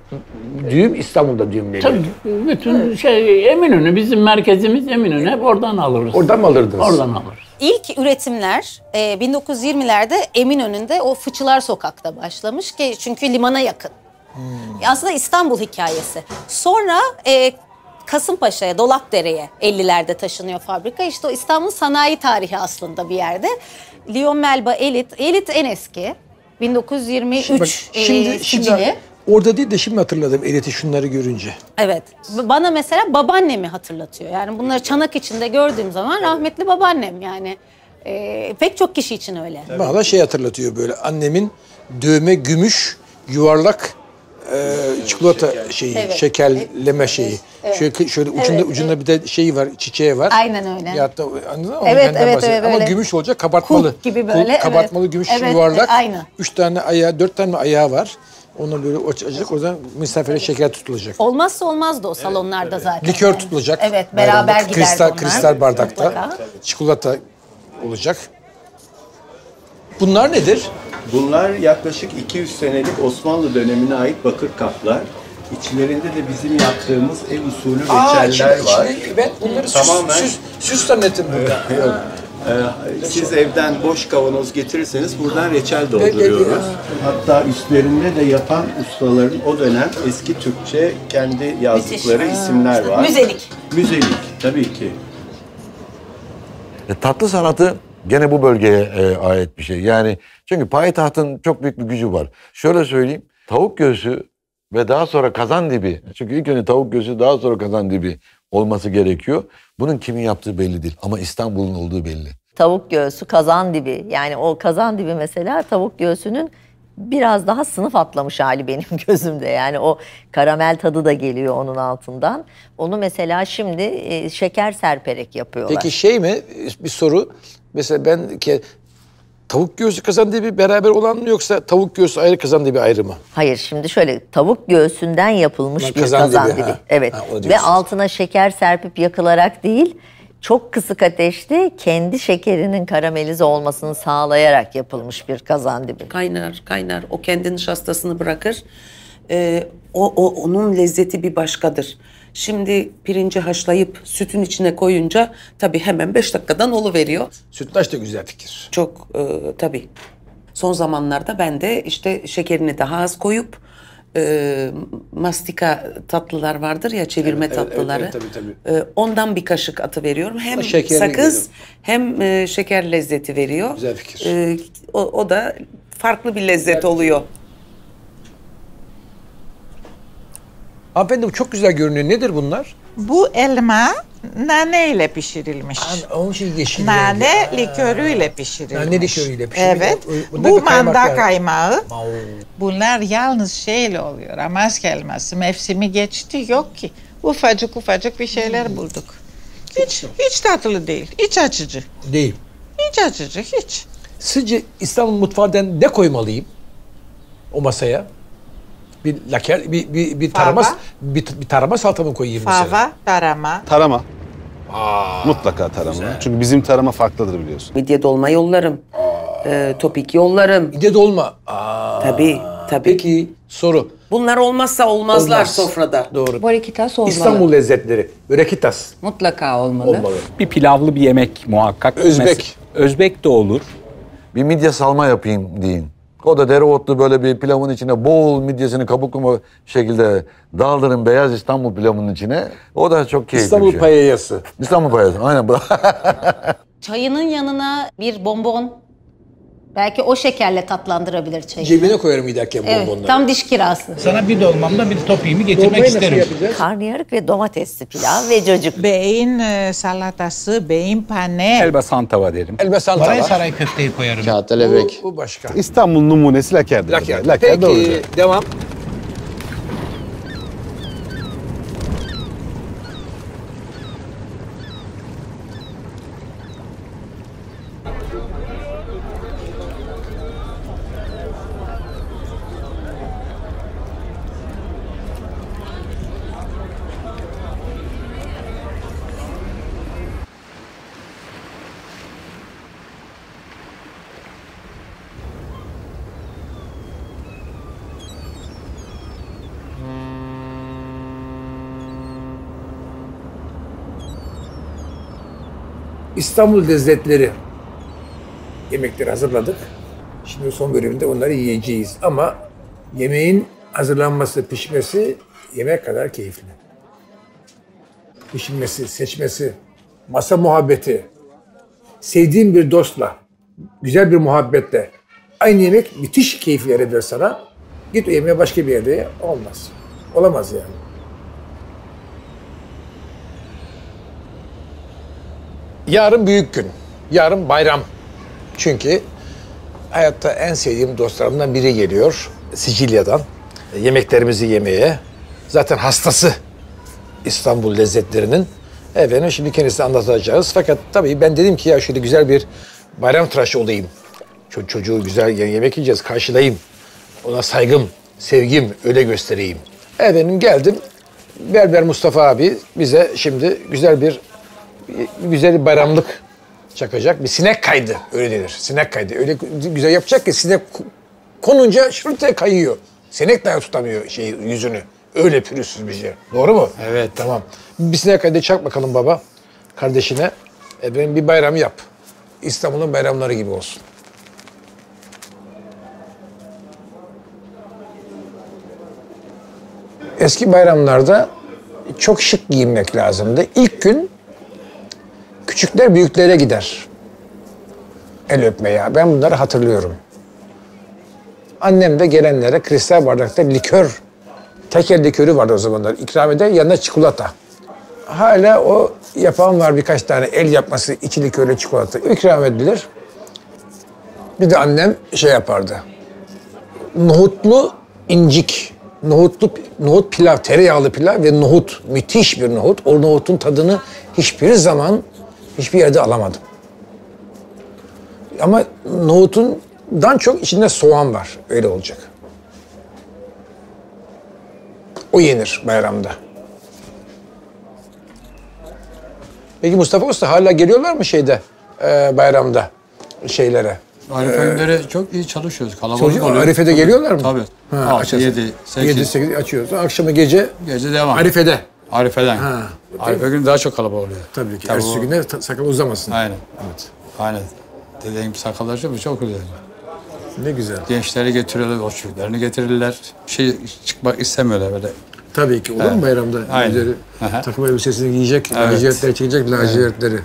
düğüm İstanbul'da düğümleniyor. Tabii bütün Eminönü, bizim merkezimiz Eminönü. Hep oradan alırız. Oradan mı alırdınız? Oradan alırız. İlk üretimler 1920'lerde Eminönü'nde o Fıçılar Sokak'ta başlamış ki çünkü limana yakın. Aslında İstanbul hikayesi. Sonra Kasımpaşa'ya, Dolapdere'ye 50'lerde taşınıyor fabrika. İşte o İstanbul sanayi tarihi aslında bir yerde. Lyon Melba Elit en eski. 1923 sicili. Orada değil de şimdi hatırladım Elit'i şunları görünce. Evet. Bana mesela babaannemi hatırlatıyor. Yani bunları çanak içinde gördüğüm zaman rahmetli babaannem yani. Pek çok kişi için öyle. Bana şey hatırlatıyor böyle annemin dövme gümüş yuvarlak çikolata şeyi, şekerleme şeyi. Evet. Şöyle ucunda bir de şeyi var, çiçeği var. Aynen öyle. Ya da anladın mı? Evet, ama gümüş olacak, kabartmalı. Kulp gibi böyle. Kabartmalı gümüş yuvarlak. Aynen. 3 tane ayağı, 4 tane ayağı var. Onu böyle açacak, o zaman misafire şeker tutulacak. Olmazsa olmazdı o salonlarda zaten. Likör tutulacak. Evet, beraber giderdi onlar. Kristal bardakta. Mutlaka. Çikolata olacak. Bunlar nedir? Bunlar yaklaşık 200 senelik Osmanlı dönemine ait bakır kaplar. İçlerinde de bizim yaptığımız ev usulü reçeller var. Ben bunları süs zannettim burada. Yok. Siz evden boş kavanoz getirirseniz buradan reçel dolduruyoruz. Hatta üstlerinde de yapan ustaların o dönem eski Türkçe kendi yazdıkları isimler var. Müzelik. Müzelik tabii ki. Tatlı sanatı gene bu bölgeye ait bir şey. Yani çünkü payitahtın çok büyük bir gücü var. Şöyle söyleyeyim, tavuk göğsü ve daha sonra kazandibi. Çünkü ilk önce tavuk göğsü daha sonra kazandibi olması gerekiyor. Bunun kimin yaptığı belli değil ama İstanbul'un olduğu belli. Tavuk göğsü, kazandibi. Yani o kazandibi mesela tavuk göğsünün biraz daha sınıf atlamış hali benim gözümde. Yani o karamel tadı da geliyor onun altından. Onu mesela şimdi şeker serperek yapıyorlar. Peki şey mi? Bir soru. Mesela ben tavuk göğsü kazandibi beraber olan mı yoksa tavuk göğsü ayrı kazandibi ayrı mı? Hayır, şimdi şöyle tavuk göğsünden yapılmış bir kazandibi. Evet. Ve altına şeker serpip yakılarak değil, çok kısık ateşte kendi şekerinin karamelize olmasını sağlayarak yapılmış bir kazandibi. Kaynar. O kendi nişastasını bırakır. Onun lezzeti bir başkadır. Şimdi pirinci haşlayıp sütün içine koyunca tabii hemen 5 dakikadan oluveriyor. Sütlaç da güzel fikir. Çok tabii. Son zamanlarda ben de işte şekerini daha az koyup mastika tatlılar vardır ya, çevirme tatlıları. Evet, tabii. Ondan bir kaşık atıveriyorum. Hem Şekerli sakız hem şeker lezzeti veriyor. Güzel fikir. O da farklı bir lezzet oluyor. Hanımefendi bu çok güzel görünüyor. Nedir bunlar? Bu elma nane ile pişirilmiş. Onun için yeşil. Nane likörüyle pişirilmiş. Nane likörüyle pişirilmiş. Evet. Bu manda kaymağı. Bunlar yalnız şeyle oluyor. Amasyk elması. Mevsimi geçti, yok ki. Ufacık bir şeyler bulduk. Hiç tatlı değil. Hiç açıcı. Değil. Hiç açıcı, hiç. Sizce İstanbul mutfağından ne koymalıyım o masaya? Bir laker, bir tarama, bir tarama salata mı koyayım mesela? Fava, tarama. Tarama. Mutlaka tarama. Güzel. Çünkü bizim tarama farklıdır biliyorsun. Midye dolma yollarım. Topik yollarım. Midye dolma. Tabii. Peki soru. Bunlar olmazsa olmazlar sofrada. Doğru. Borekitas olmalı. İstanbul lezzetleri. Borekitas. Mutlaka olmalı. Bir pilavlı bir yemek muhakkak. Özbek. Özbek de olur. Bir midye salma yapayım deyin. O da dereotlu böyle bir pilavın içine bol midyesini kabuklu şekilde daldırın beyaz İstanbul pilavının içine. O da çok keyifli İstanbul bir şey. payayası. İstanbul payayası. Aynen. Çayının yanına bir bonbon, belki o şekerle tatlandırabilir çayı. Cebine koyarım giderken bonbonları. Evet, tam diş kirası. Sana bir dolmamda bir topiğimi getirmek isterim. Karnıyarık ve domatesli pilav ve cacık. Beyin salatası, beyin pane. Elbasan tava derim. Elbasan tava. Oraya saray köfteyi koyarım. Kağıtta levrek. Bu başka. İstanbul numunesi lakerdir. Laker. Laker doğru. Peki devam. İstanbul lezzetleri yemekleri hazırladık. Şimdi son bölümde onları yiyeceğiz. Ama yemeğin hazırlanması, pişmesi yemek kadar keyifli. Pişirmesi, seçmesi, masa muhabbeti, sevdiğin bir dostla, güzel bir muhabbetle aynı yemek müthiş keyif verebilir sana. Git o yemeğe başka bir yerde ye, olmaz. Olamaz yani. Yarın büyük gün. Yarın bayram. Çünkü hayatta en sevdiğim dostlarımdan biri geliyor Sicilya'dan. Yemeklerimizi yemeye. Zaten hastası İstanbul lezzetlerinin. Efendim şimdi kendisine anlatacağız. Fakat tabii ben dedim ki ya şöyle güzel bir bayram tıraşı olayım. Çocuğu güzel yemek yiyeceğiz, karşılayayım. Ona saygım, sevgim öyle göstereyim. Efendim geldim. Berber Mustafa abi bize şimdi güzel bir bayramlık çakacak. Bir sinek kaydı öyle denir. Sinek kaydı. Öyle güzel yapacak ki sinek konunca şırtaya kayıyor. Sinek dahi tutamıyor yüzünü. Öyle pürüzsüz bir şey. Doğru mu? Evet. Tamam. Bir sinek kaydı çak bakalım baba kardeşine. Benim bir bayram yap. İstanbul'un bayramları gibi olsun. Eski bayramlarda çok şık giyinmek lazımdı. İlk gün küçükler büyüklere gider. El öpmeye. Ben bunları hatırlıyorum. Annem de gelenlere kristal bardakta likör, tekel likörü vardı o zamanlar. İkram eder, yanına çikolata. Hala o yapan var birkaç tane el yapması, içi likörle çikolata. İkram edilir. Bir de annem yapardı. Nohutlu incik. Nohut pilav, tereyağlı pilav ve nohut. Müthiş bir nohut. O nohutun tadını hiçbir zaman hiçbir yerde alamadım. Ama nohutundan çok içinde soğan var. Öyle olacak. O yenir bayramda. Peki Mustafa Usta hala geliyorlar mı bayramda şeylere? Arife günleri çok iyi çalışıyoruz. Kalabalık oluyor. Arife'de geliyorlar mı? Tabii. 6, 7, 8. 7-8 açıyoruz. Akşamı gece devam. Arife'de. Arife'den. Arife günü daha çok kalabalık oluyor. Tabii ki. Ertesi günde sakal uzamasın. Aynen. Evet. Aynen. Dediğim gibi sakallar çok güzel. Ne güzel. Gençleri getiriyorlar, o çocuklarını getirirler. Çıkmak istemiyorlar böyle. Tabii ki. Olur mu bayramda? Aynen. Takım elbisesini giyecek, lacivertleri çekecek, lacivertleri.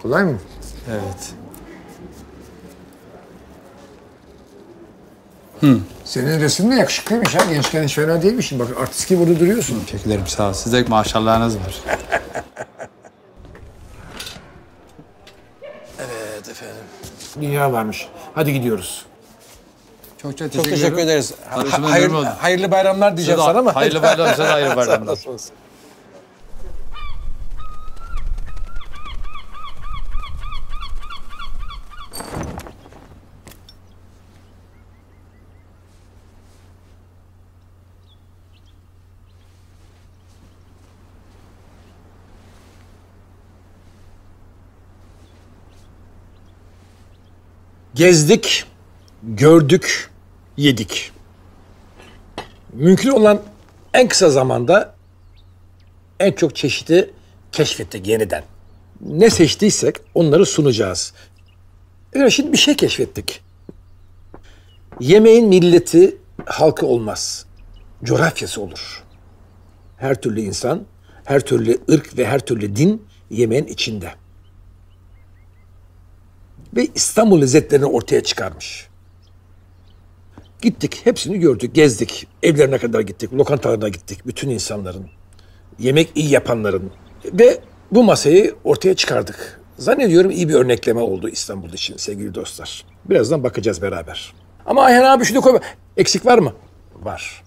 Kolay mı? Evet. Senin resmin de yakışıklıymış ha. Gençken hiç fena değilmişsin. Bak artist gibi burada duruyorsun. Teşekkür ederim, sağ ol. Sizde maşallahınız var. Evet efendim. Dünya varmış. Hadi gidiyoruz. Çok teşekkür ederiz. Hayırlı bayramlar diyeceğim sana ama. Hayırlı bayramlar, sana hayırlı bayramlar. Gezdik, gördük, yedik. Mümkün olan en kısa zamanda en çok çeşidi keşfettik yeniden. Ne seçtiysek onları sunacağız. Evet, şimdi bir şey keşfettik. Yemeğin milleti, halkı olmaz. Coğrafyası olur. Her türlü insan, her türlü ırk ve her türlü din yemeğin içinde. Ve İstanbul lezzetlerini ortaya çıkarmış. Gittik, hepsini gördük, gezdik. Evlerine kadar gittik, lokantalarına gittik. Bütün insanların, yemek iyi yapanların. Ve bu masayı ortaya çıkardık. Zannediyorum iyi bir örnekleme oldu İstanbul için sevgili dostlar. Birazdan bakacağız beraber. Ama Ayhan abi şunu koyma. Eksik var mı? Var.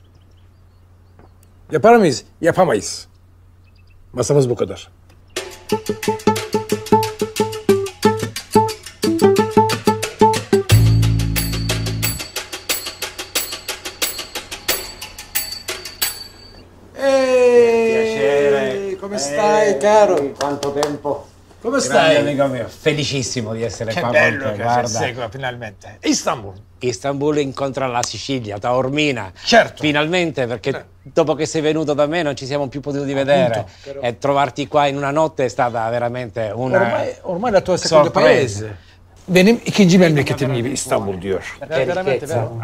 Yapar mıyız? Yapamayız. Masamız bu kadar. Come stai, caro? Quanto tempo? Come stai? Amico mio, felicissimo di essere qua con te, guarda. Segua finalmente. Istanbul. Istanbul incontra la Sicilia, Taormina. Certo. Finalmente, perché dopo che sei venuto da me non ci siamo più potuti vedere. E trovarti qua in una notte è stata veramente una Ormai la tua seconda paese. Benim ikinci memleketim gibi İstanbul diyor.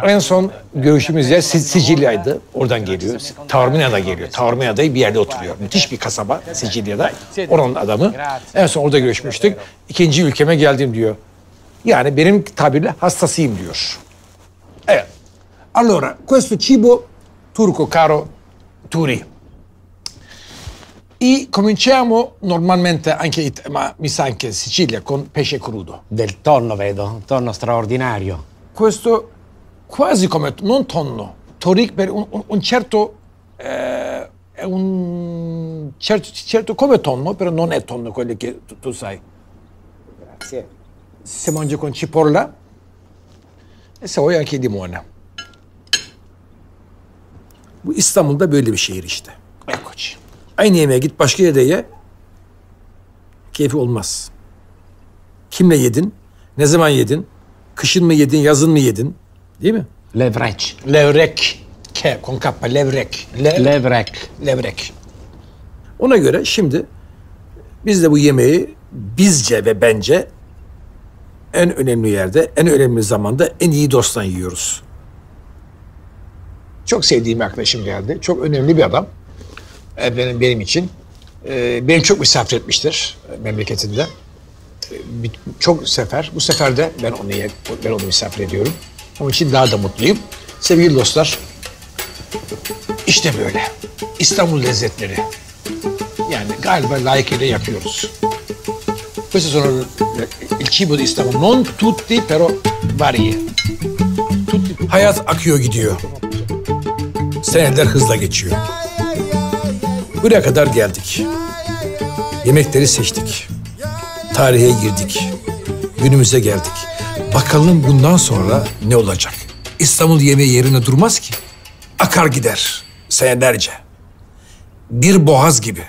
En son görüşümüz yer Sicilya'ydı. Oradan geliyor. Taormina'da geliyor. Taormina'da bir yerde oturuyor. Müthiş bir kasaba Sicilya'da. Oranın adamı. En son orada görüşmüştük. İkinci ülkeme geldim diyor. Yani benim tabirle hastasıyım diyor. Evet. Allora, questo cibo turco, caro Turi. E cominciamo normalmente anche, ma mi sa anche in Sicilia, con pesce crudo. Del tonno, vedo, un tonno straordinario. Questo quasi come, non tonno, torik per un certo, è un certo come tonno, però non è tonno quello che tu sai. Grazie. Si mangia con cipolla e se vuoi anche limone. Bu İstanbul'da böyle bir şehir işte. Ekoç. Aynı yemeğe git başka yerde ye. Keyfi olmaz. Kimle yedin? Ne zaman yedin? Kışın mı yedin, yazın mı yedin? Değil mi? Levrek. Levrek. K, con K, levrek. Levrek. Levrek. Ona göre şimdi biz de bu yemeği bizce ve bence en önemli yerde, en önemli zamanda en iyi dosttan yiyoruz. Çok sevdiğim bir arkadaşım geldi. Çok önemli bir adam. Benim için. Beni çok misafir etmiştir memleketinde. Çok sefer. Bu sefer de ben onu misafir ediyorum. Onun için daha da mutluyum. Sevgili dostlar, işte böyle. İstanbul lezzetleri. Yani galiba layıkıyla yapıyoruz. Questo sono il cibo di Istanbul. Non tutti, però vari. Hayat akıyor gidiyor. Seneler hızla geçiyor. Buraya kadar geldik. Yemekleri seçtik. Tarihe girdik. Günümüze geldik. Bakalım bundan sonra ne olacak? İstanbul yemeği yerine durmaz ki. Akar gider senelerce. Bir boğaz gibi.